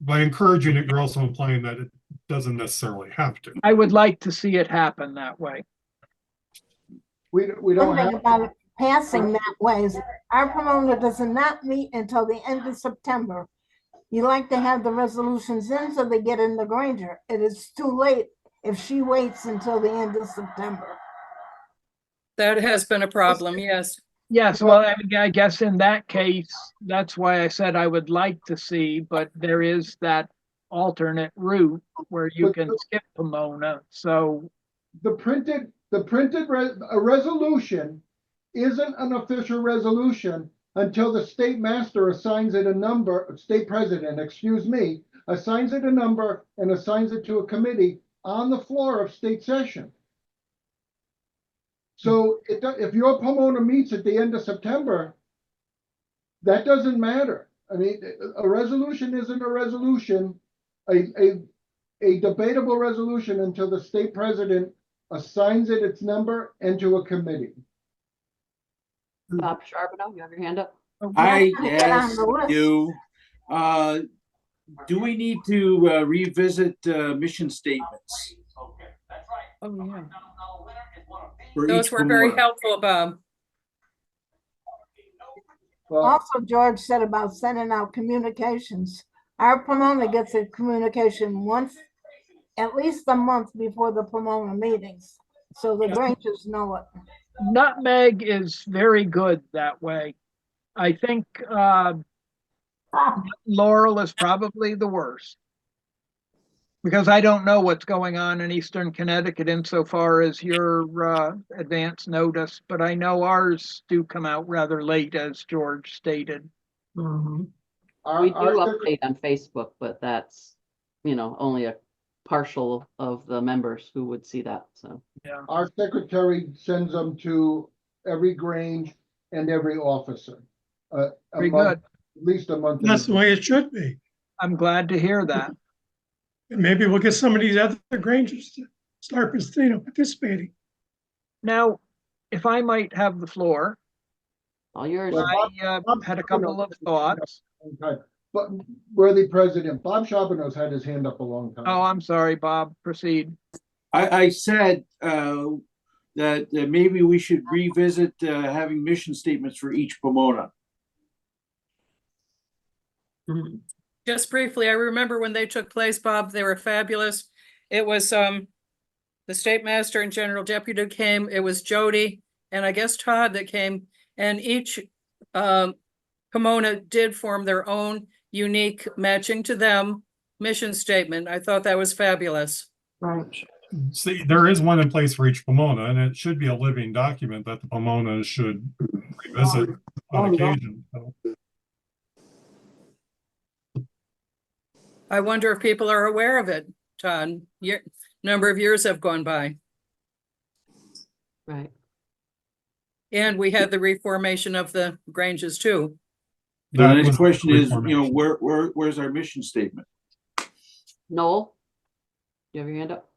By encouraging it, you're also implying that it doesn't necessarily have to. I would like to see it happen that way. We One don't thing have, about it passing that way is our Pomona does not meet until the end of September. You like to have the resolutions in so they get in the Granger. It is too late if she waits until the end of September. That has been a problem, yes. Yes, well, I mean, I guess in that case, that's why I said I would like to see, but there is that alternate route where you can skip Pomona, so. a resolution isn't an official resolution until the state master assigns it a number, state president, excuse me, assigns it a number and assigns it to a committee on the floor of state session. So if your Pomona meets at the end of September, that doesn't matter. I mean, a resolution isn't a resolution, a debatable resolution until the state president assigns it its number and to a committee. Bob Charbonneau, you have your hand up? I Get on asked the list. you, do we need to revisit mission statements Oh, yeah. for Those each were very Pomona? helpful, Bob. Well, Also, George said about sending out communications. Our Pomona gets a communication once, at least a month before the Pomona meetings. So the Granges know it. Nutmeg is very good that way. I think Laurel is probably the worst. Because I don't know what's going on in Eastern Connecticut insofar as your advance notice, but I know ours do come out rather late, as George stated. Mhm. We do update on Facebook, but that's, only a partial of the members who would see that, so. Yeah. our secretary sends them to every Grange and every officer. A Very month, good. at least a month. in That's the way it should be. I'm glad to hear that. And maybe we'll get some of these other Grangers to start, participating. Now, if I might have the floor, All yours. Well, I had a couple of thoughts. Okay. But worthy president, Bob Charbonneau's had his hand up a long time. Oh, I'm sorry, Bob, proceed. I said that maybe we should revisit having mission statements for each Pomona. Just briefly, I remember when they took place, Bob, they were fabulous. It was the state master and general deputy came. It was Jody and I guess Todd that came, and each Pomona did form their own unique matching to them mission statement. I thought that was fabulous. Right. See, there is one in place for each Pomona, and it should be a living document that the Pomona should revisit on occasion. So, I wonder if people are aware of it, Todd. Number of years have gone by. Right. And we had the reformation of the Granges too. So the next was question is, reformation. where's our mission statement? Noel? You have your hand up?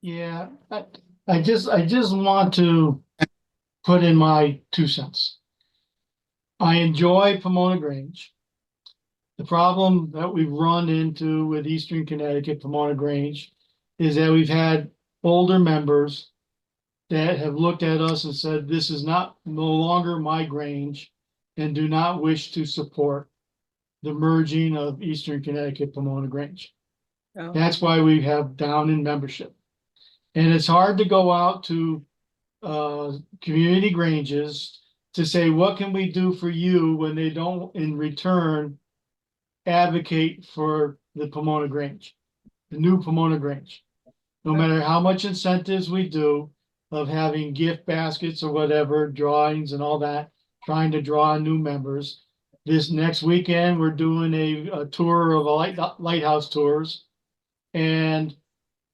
Yeah, I just want to put in my 2 cents. I enjoy Pomona Grange. The problem that we've run into with Eastern Connecticut, Pomona Grange, is that we've had older members that have looked at us and said, this is no longer my Grange, and do not wish to support the merging of Eastern Connecticut, Pomona Grange. Oh. That's why we have down in membership. And it's hard to go out to community granges to say, what can we do for you, when they don't in return advocate for the Pomona Grange, the new Pomona Grange. No matter how much incentives we do of having gift baskets or whatever, drawings and all that, trying to draw new members. This next weekend, we're doing a tour of lighthouse tours. And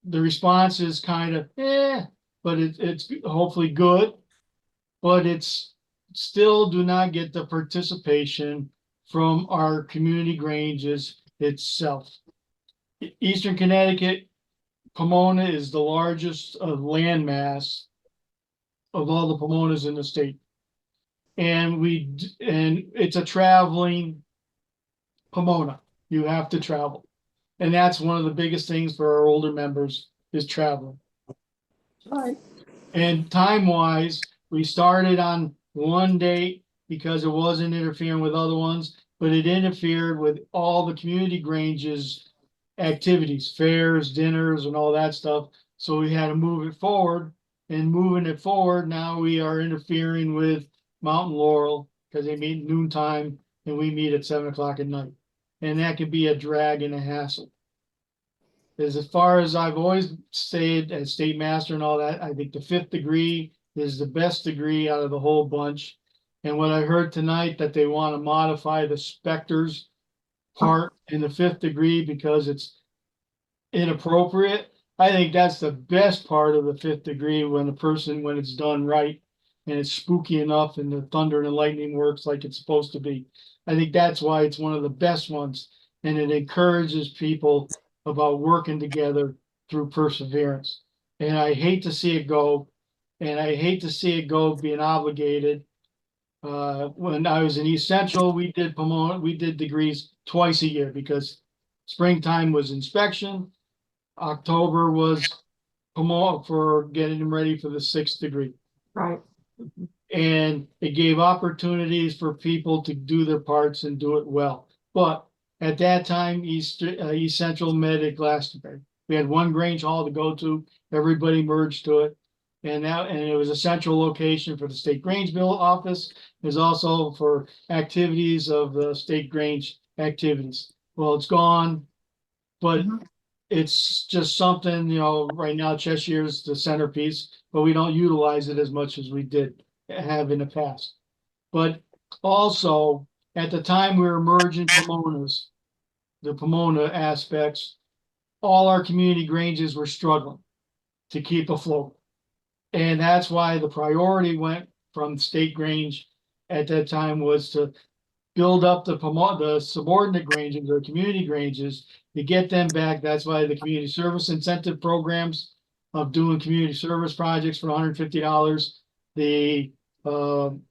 the response is kind of, but it's hopefully good, but it's still do not get the participation from our community granges itself. Eastern Connecticut, Pomona is the largest land mass of all the Pomonas in the state. And it's a traveling Pomona. You have to travel. And that's one of the biggest things for our older members is traveling. Right. And time-wise, we started on one date because it wasn't interfering with other ones, but it interfered with all the community granges activities, fairs, dinners, and all that stuff. So we had to move it forward. And moving it forward, now we are interfering with Mountain Laurel because they meet noontime and we meet at 7 o'clock at night. And that can be a drag and a hassle. As far as I've always said as state master and all that, I think the 5th degree is the best degree out of the whole bunch. And what I heard tonight that they want to modify the specters part in the 5th degree because it's inappropriate. I think that's the best part of the 5th degree when it's done right and it's spooky enough and the thunder and lightning works like it's supposed to be. I think that's why it's one of the best ones, and it encourages people about working together through perseverance. And I hate to see it go, and I hate to see it go being obligated. When I was in East Central, we did degrees twice a year because springtime was inspection. October was Pomona for getting them ready for the 6th degree. Right. And it gave opportunities for people to do their parts and do it well. But at that time, East Central met at Glastonbury. We had one Grange Hall to go to. Everybody merged to it. And it was a central location for the State Grange Bill office. It was also for activities of the State Grange activities. Well, it's gone, but it's just something, right now Cheshire's the centerpiece, but we don't utilize it as much as we did have in the past. But also, at the time we were merging Pomonas, the Pomona aspects, all our community granges were struggling to keep afloat. And that's why the priority went from State Grange at that time was to build up the subordinate granges or community granges to get them back. That's why the community service incentive programs of doing community service projects for $150, the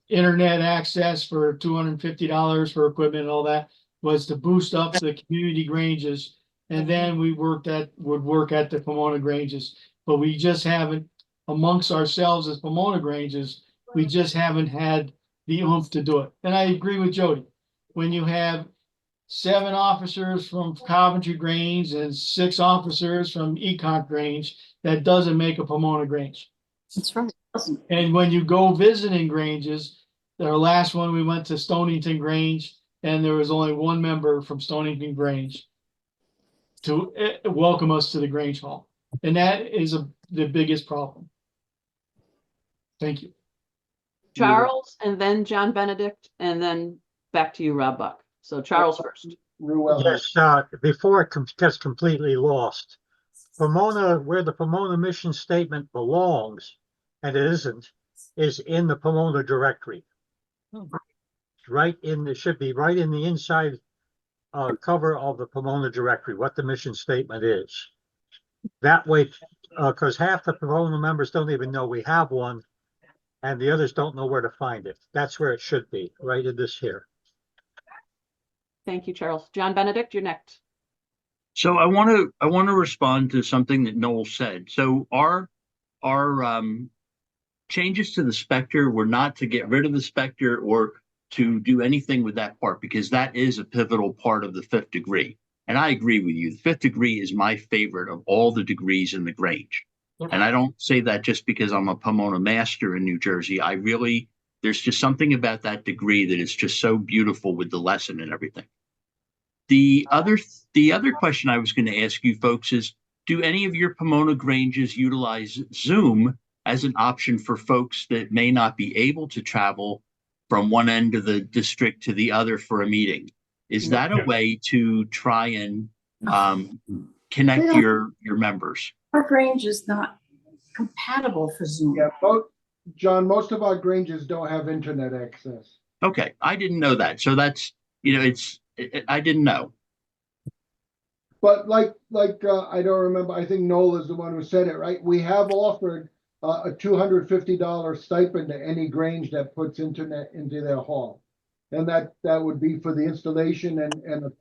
internet access for $250 for equipment and all that was to boost up the community granges. And then we would work at the Pomona Granges, but we just haven't, amongst ourselves as Pomona Granges, we just haven't had the oomph to do it. And I agree with Jody. When you have 7 officers from Coventry Grange and 6 officers from Econ Grange, that doesn't make a Pomona Grange. That's right. And when you go visiting Granges, our last one, we went to Stonington Grange, and there was only one member from Stonington Grange to welcome us to the Grange Hall. And that is the biggest problem. Thank you. Charles, and then John Benedict, and then back to you, Rob Buck. So Charles first. Yes, before it gets completely lost, Pomona, where the Pomona mission statement belongs, and it isn't, is in the Pomona directory. Right in, it should be right in the inside cover of the Pomona directory, what the mission statement is. That way, because half the Pomona members don't even know we have one, and the others don't know where to find it. That's where it should be, right in this here. Thank you, Charles. John Benedict, you're next. So I want to respond to something that Noel said. So our changes to the Spectre were not to get rid of the Spectre or to do anything with that part, because that is a pivotal part of the fifth degree. And I agree with you. The fifth degree is my favorite of all the degrees in the Grange. And I don't say that just because I'm a Pomona master in New Jersey. There's just something about that degree that is just so beautiful with the lesson and everything. The other question I was going to ask you folks is, do any of your Pomona Granges utilize Zoom as an option for folks that may not be able to travel from one end of the district to the other for a meeting? Is that a way to try and connect your members? Our Grange is not compatible for Zoom. Yeah, John, most of our Granges don't have internet access. Okay, I didn't know that. So that's, I didn't know. But I don't remember, I think Noel is the one who said it, right? We have offered a $250 stipend to any Grange that puts internet into their hall. And that would be for the installation and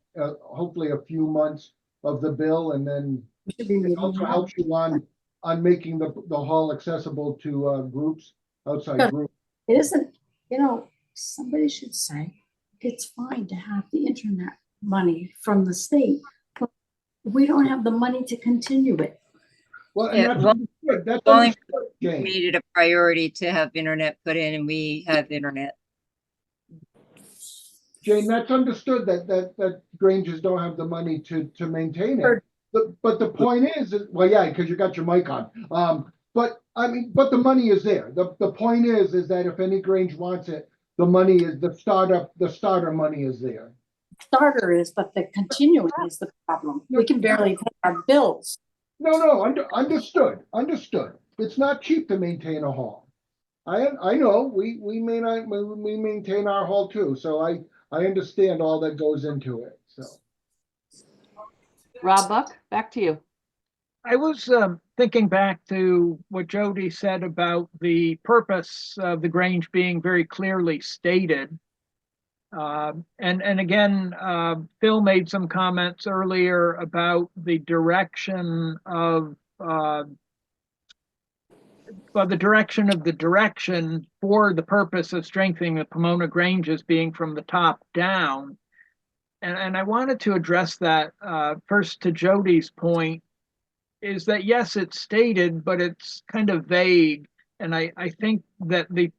hopefully a few months of the bill. And then it also helps you on making the hall accessible to groups, outside groups. It isn't, somebody should say, it's fine to have the internet money from the state, but we don't have the money to continue it. Well, Yeah, that's only Jane. made it a priority to have internet put in, and we have internet. Jane, that's understood that Granges don't have the money to maintain it. But the point is, well, yeah, because you got your mic on. But the money is there. The point is that if any Grange wants it, the money is the starter money is there. Starter is, but the continuing is the problem. We can barely pay our bills. No, understood. It's not cheap to maintain a hall. I know we maintain our hall too, so I understand all that goes into it. So, Rob Buck, back to you. I was thinking back to what Jody said about the purpose of the Grange being very clearly stated. And again, Phil made some comments earlier about the direction of the direction for the purpose of strengthening the Pomona Granges being from the top down. And I wanted to address that first to Jody's point, is that yes, it's stated, but it's kind of vague. And I think that the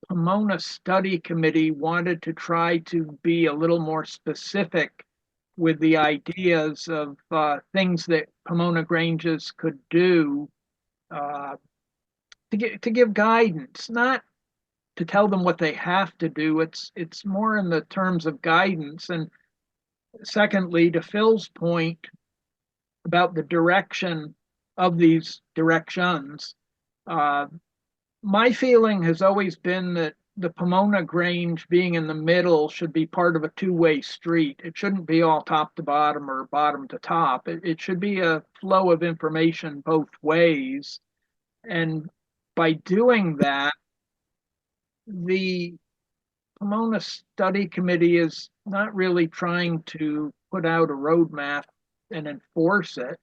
Pomona Study Committee wanted to try to be a little more specific with the ideas of things that Pomona Granges could do to give guidance, not to tell them what they have to do. It's more in the terms of guidance. And secondly, to Phil's point about the direction of these directions, my feeling has always been that the Pomona Grange being in the middle should be part of a two-way street. It shouldn't be all top to bottom or bottom to top. It should be a flow of information both ways. And by doing that, the Pomona Study Committee is not really trying to put out a roadmap and enforce it,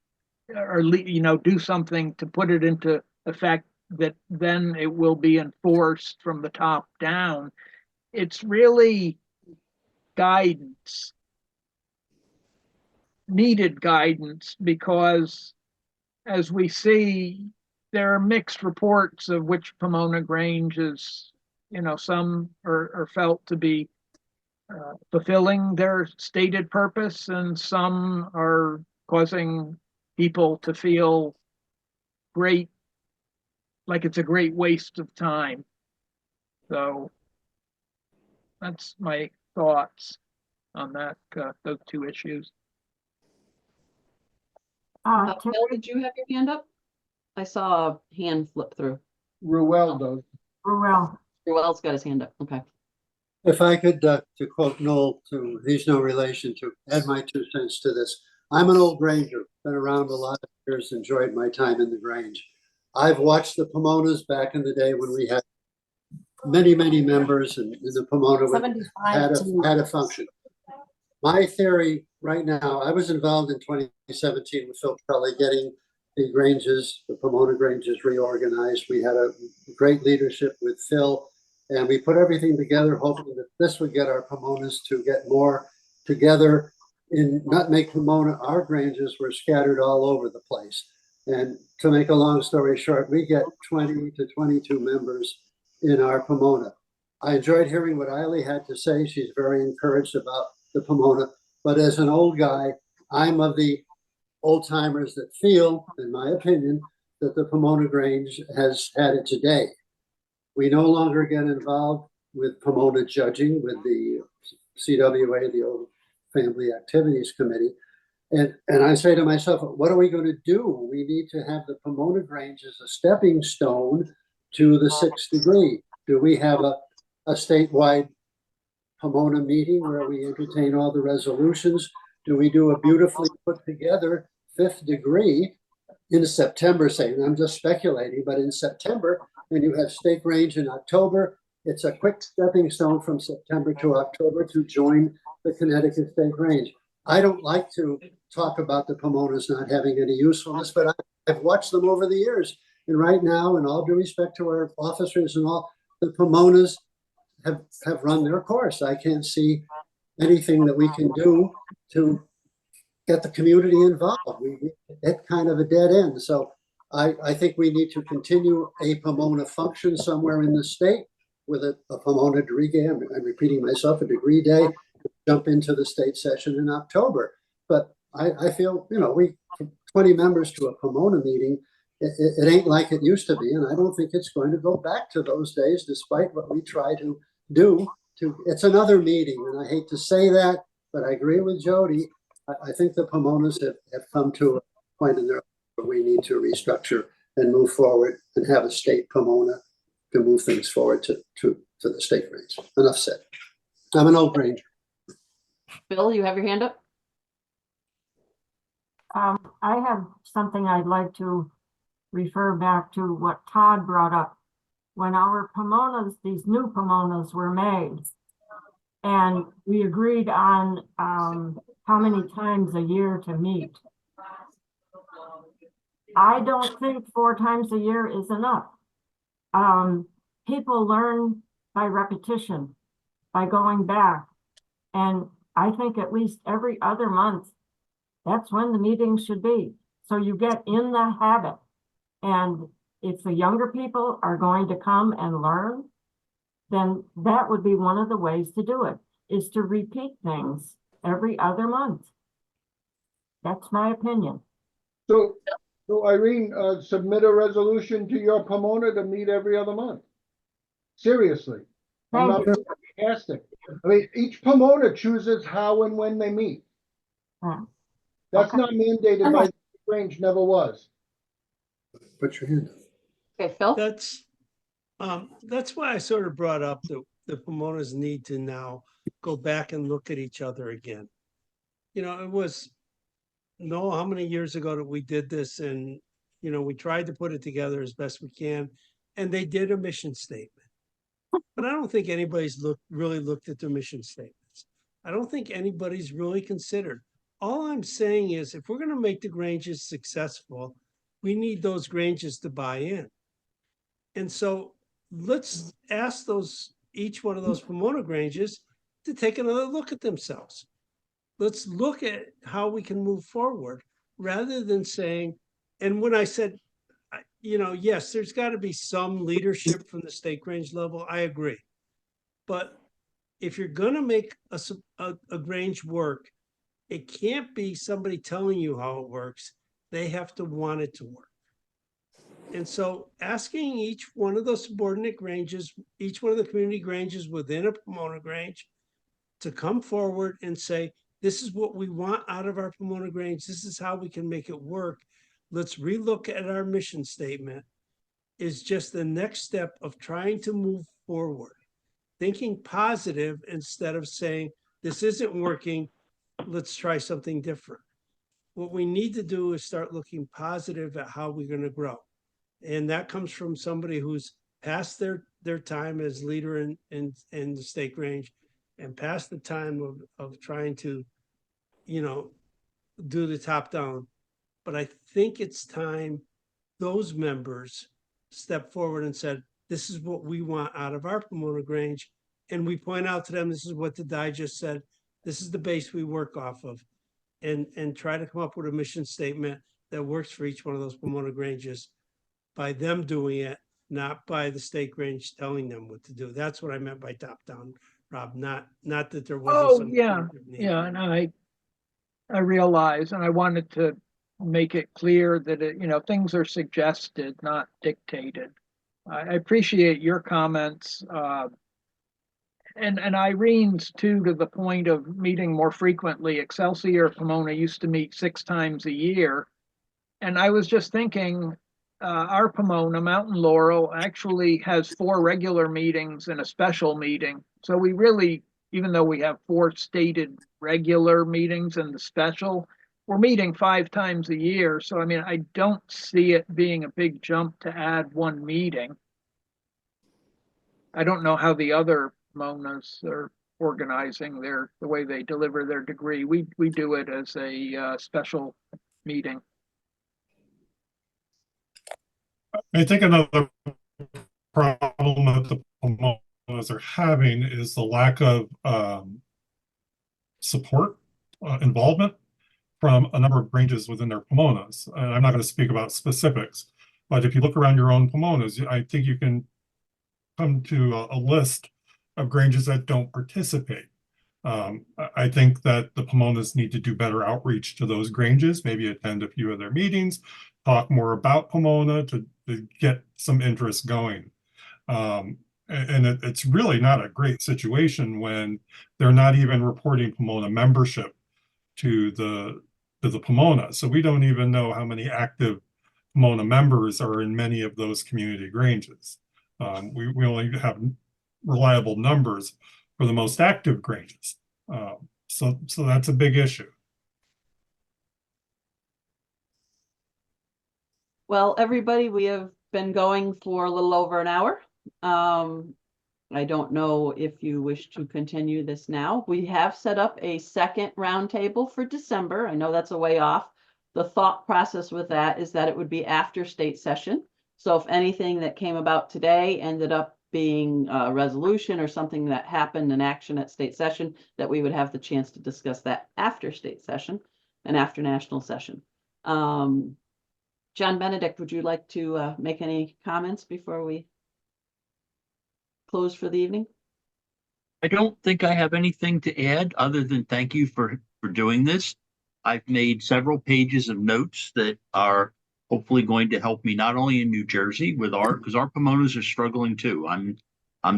or do something to put it into effect that then it will be enforced from the top down. It's really guidance, needed guidance, because as we see, there are mixed reports of which Pomona Grange is, some are felt to be fulfilling their stated purpose, and some are causing people to feel great, like it's a great waste of time. So that's my thoughts on that, those two issues. Bill, did you have your hand up? I saw a hand flip through. Ruel does. Ruel. Ruel's got his hand up. Okay. If I could, to quote Noel, he's no relation, to add my 2 cents to this. I'm an old Granger, been around a lot of years, enjoyed my time in the Grange. I've watched the Pomonas back in the day when we had many, many members, and the Pomona had a function. My theory right now, I was involved in 2017 with Phil Kelly getting the Granges, the Pomona Granges reorganized. We had a great leadership with Phil, and we put everything together, hoping that this would get our Pomonas to get more together in not make Pomona. Our Granges were scattered all over the place. And to make a long story short, we get 20 to 22 members in our Pomona. I enjoyed hearing what Eiley had to say. She's very encouraged about the Pomona. But as an old guy, I'm of the old timers that feel, in my opinion, that the Pomona Grange has had its day. We no longer get involved with Pomona judging with the CWA, the Old Family Activities Committee. And I say to myself, what are we going to do? We need to have the Pomona Grange as a stepping stone to the 6th degree. Do we have a statewide Pomona meeting where we entertain all the resolutions? Do we do a beautifully put together 5th degree in September, say? And I'm just speculating, but in September, when you have State Grange in October, it's a quick stepping stone from September to October to join the Connecticut State Grange. I don't like to talk about the Pomonas not having any usefulness, but I've watched them over the years. And right now, in all due respect to our officers and all, the Pomonas have run their course. I can't see anything that we can do to get the community involved. We hit kind of a dead end. So I think we need to continue a Pomona function somewhere in the state with a Pomona degree day. I'm repeating myself, a degree day, jump into the state session in October. But I feel, we 20 members to a Pomona meeting, it ain't like it used to be. And I don't think it's going to go back to those days, despite what we try to do. It's another meeting. And I hate to say that, but I agree with Jody. I think the Pomonas have come to a point in their life where we need to restructure and move forward and have a state Pomona to move things forward to the state Grange. Enough said. I'm an old Granger. Bill, you have your hand up? I have something I'd like to refer back to what Todd brought up. When our Pomonas, these new Pomonas were made, and we agreed on how many times a year to meet. I don't think 4 times a year is enough. People learn by repetition, by going back. And I think at least every other month, that's when the meetings should be. So you get in the habit. And if the younger people are going to come and learn, then that would be one of the ways to do it, is to repeat things every other month. That's my opinion. So Irene, submit a resolution to your Pomona to meet every other month. Seriously. I'm not sarcastic. I mean, each Pomona chooses how and when they meet. That's not mandated by the Grange, never was. Put your hand up. Okay, Phil? That's why I sort of brought up the Pomonas need to now go back and look at each other again. It was, how many years ago that we did this, and, we tried to put it together as best we can, and they did a mission statement. But I don't think anybody's really looked at their mission statements. I don't think anybody's really considered. All I'm saying is, if we're going to make the Granges successful, we need those Granges to buy in. And so let's ask each one of those Pomona Granges to take another look at themselves. Let's look at how we can move forward rather than saying, and when I said, yes, there's got to be some leadership from the state Grange level. I agree. But if you're going to make a Grange work, it can't be somebody telling you how it works. They have to want it to work. And so asking each one of those subordinate Granges, each one of the community Granges within a Pomona Grange to come forward and say, this is what we want out of our Pomona Grange. This is how we can make it work. Let's relook at our mission statement is just the next step of trying to move forward, thinking positive instead of saying, this isn't working, let's try something different. What we need to do is start looking positive at how we're going to grow. And that comes from somebody who's past their time as leader in the state Grange and past the time of trying to, do the top down. But I think it's time those members stepped forward and said, this is what we want out of our Pomona Grange. And we point out to them, this is what the digest said. This is the base we work off of. And try to come up with a mission statement that works for each one of those Pomona Granges by them doing it, not by the state Grange telling them what to do. That's what I meant by top down, Rob, not that there wasn't Oh, some. yeah, yeah, and I realize, and I wanted to make it clear that things are suggested, not dictated. I appreciate your comments, and Irene's too, to the point of meeting more frequently. Excelsior Pomona used to meet 6 times a year, and I was just thinking, our Pomona, Mountain Laurel, actually has 4 regular meetings and a special meeting. So we really, even though we have 4 stated regular meetings and the special, we're meeting 5 times a year. So, I mean, I don't see it being a big jump to add 1 meeting. I don't know how the other Pomonas are organizing the way they deliver their degree. We do it as a special meeting. I think another problem that the Pomonas are having is the lack of support, involvement from a number of Granges within their Pomonas. And I'm not going to speak about specifics, but if you look around your own Pomonas, I think you can come to a list of Granges that don't participate. I think that the Pomonas need to do better outreach to those Granges, maybe attend a few of their meetings, talk more about Pomona to get some interest going. And it's really not a great situation when they're not even reporting Pomona membership to the Pomona. So we don't even know how many active Pomona members are in many of those community Granges. We only have reliable numbers for the most active Granges. So that's a big issue. Well, everybody, we have been going for a little over an hour. I don't know if you wish to continue this now. We have set up a second roundtable for December. I know that's a way off. The thought process with that is that it would be after state session. So if anything that came about today ended up being a resolution or something that happened in action at state session, that we would have the chance to discuss that after state session and after national session. John Benedict, would you like to make any comments before we close for the evening? I don't think I have anything to add other than thank you for doing this. I've made several pages of notes that are hopefully going to help me not only in New Jersey with because our Pomonas are struggling too. I'm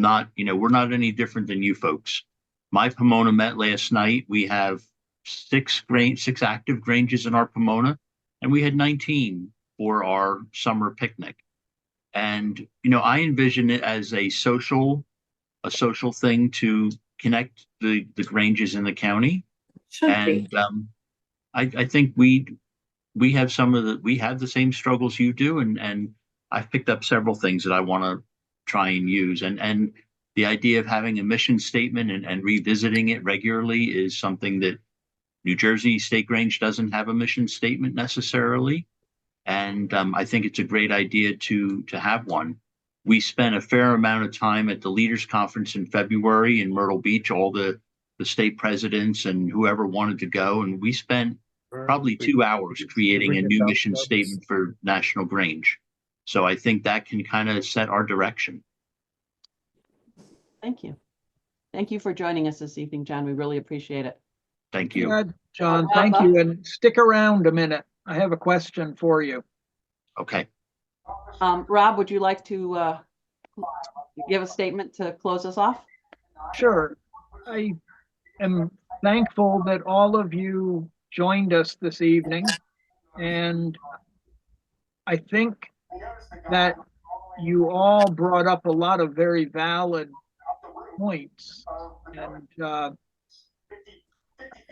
not, we're not any different than you folks. My Pomona met last night. We have 6 active Granges in our Pomona, and we had 19 for our summer picnic. And, I envision it as a social thing to connect the Granges in the county. And I think we have the same struggles you do, and I've picked up several things that I want to try and use. And the idea of having a mission statement and revisiting it regularly is something that New Jersey State Grange doesn't have a mission statement necessarily. And I think it's a great idea to have one. We spent a fair amount of time at the Leaders Conference in February in Myrtle Beach, all the state presidents and whoever wanted to go. And we spent probably 2 hours creating a new mission statement for National Grange. So I think that can kind of set our direction. Thank you. Thank you for joining us this evening, John. We really appreciate it. Thank you. Yeah, John, Rob, thank you. And stick around a minute. I have a question for you. Okay. Rob, would you like to give a statement to close us off? Sure. I am thankful that all of you joined us this evening. And I think that you all brought up a lot of very valid points. And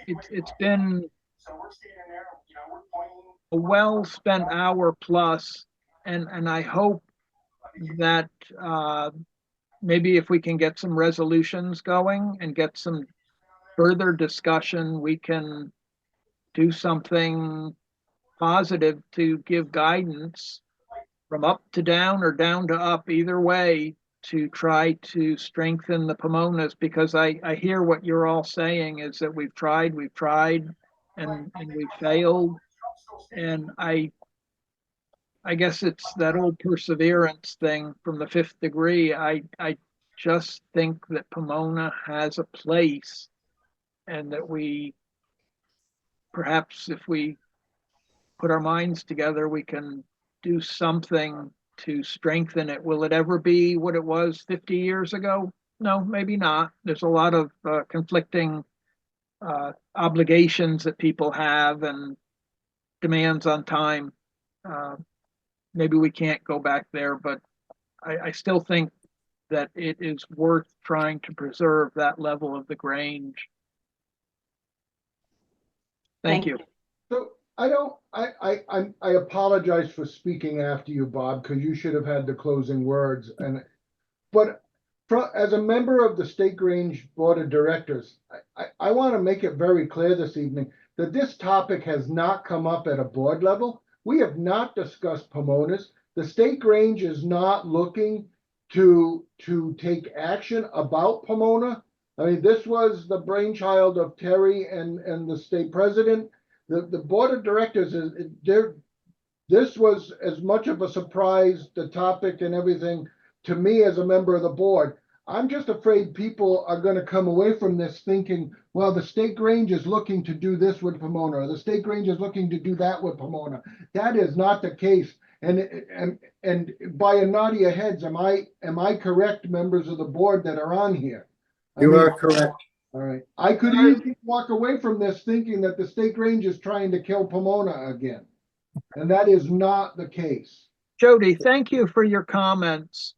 it's been a well-spent hour plus. And I hope that maybe if we can get some resolutions going and get some further discussion, we can do something positive to give guidance from up to down or down to up, either way, to try to strengthen the Pomonas, because I hear what you're all saying is that we've tried, and we've failed. And I guess it's that old perseverance thing from the fifth degree. I just think that Pomona has a place, and that we, perhaps if we put our minds together, we can do something to strengthen it. Will it ever be what it was 50 years ago? No, maybe not. There's a lot of conflicting obligations that people have and demands on time. Maybe we can't go back there, but I still think that it is worth trying to preserve that level of the Grange. Thank you. So I apologize for speaking after you, Bob, because you should have had the closing words. But as a member of the State Grange Board of Directors, I want to make it very clear this evening that this topic has not come up at a board level. We have not discussed Pomonas. The State Grange is not looking to take action about Pomona. I mean, this was the brainchild of Terry and the state president. The board of directors this was as much of a surprise, the topic and everything, to me as a member of the board. I'm just afraid people are going to come away from this thinking, well, the State Grange is looking to do this with Pomona, or the State Grange is looking to do that with Pomona. That is not the case. And by a nod of your heads, am I correct, members of the board that are on here? You are correct. All right. I could easily walk away from this thinking that the State Grange is trying to kill Pomona again. And that is not the case. Jody, thank you for your comments,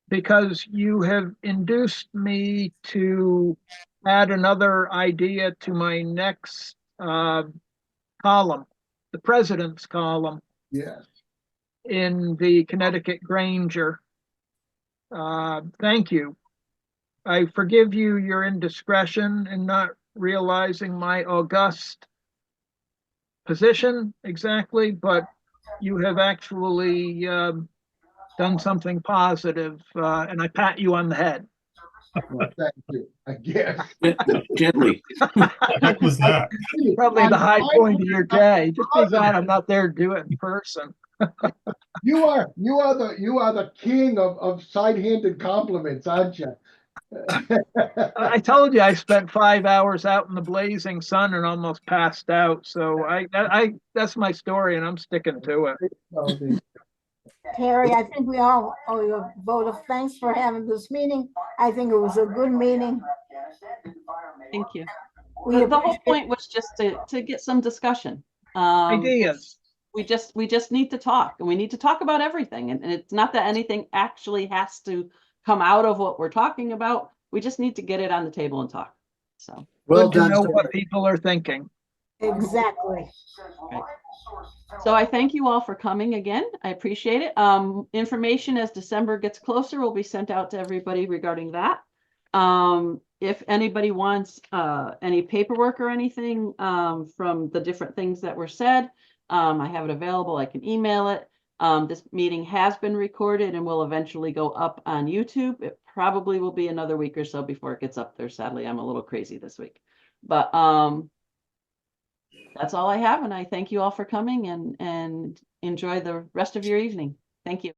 because you have induced me to add another idea to my next column, the president's column. Yes. In the Connecticut Granger. Thank you. I forgive you your indiscretion in not realizing my august position exactly, but you have actually done something positive, and I pat you on the head. Well, thank you. I guess. Gently. What the heck was that? Probably the high point of your day. Just be glad I'm not there to do it in person. You are the king of side-handed compliments, aren't you? I told you I spent 5 hours out in the blazing sun and almost passed out. So that's my story, and I'm sticking to it. Terry, I think we all owe you a vote of thanks for having this meeting. I think it was a good meeting. Thank you. The whole point was just to get some discussion. Ideas. We just need to talk, and we need to talk about everything. And it's not that anything actually has to come out of what we're talking about. We just need to get it on the table and talk. So Well good to done, know sir. what people are thinking. Exactly. Right. So I thank you all for coming again. I appreciate it. Information as December gets closer will be sent out to everybody regarding that. If anybody wants any paperwork or anything from the different things that were said, I have it available. I can email it. This meeting has been recorded and will eventually go up on YouTube. It probably will be another week or so before it gets up there. Sadly, I'm a little crazy this week, but that's all I have. And I thank you all for coming, and enjoy the rest of your evening. Thank you.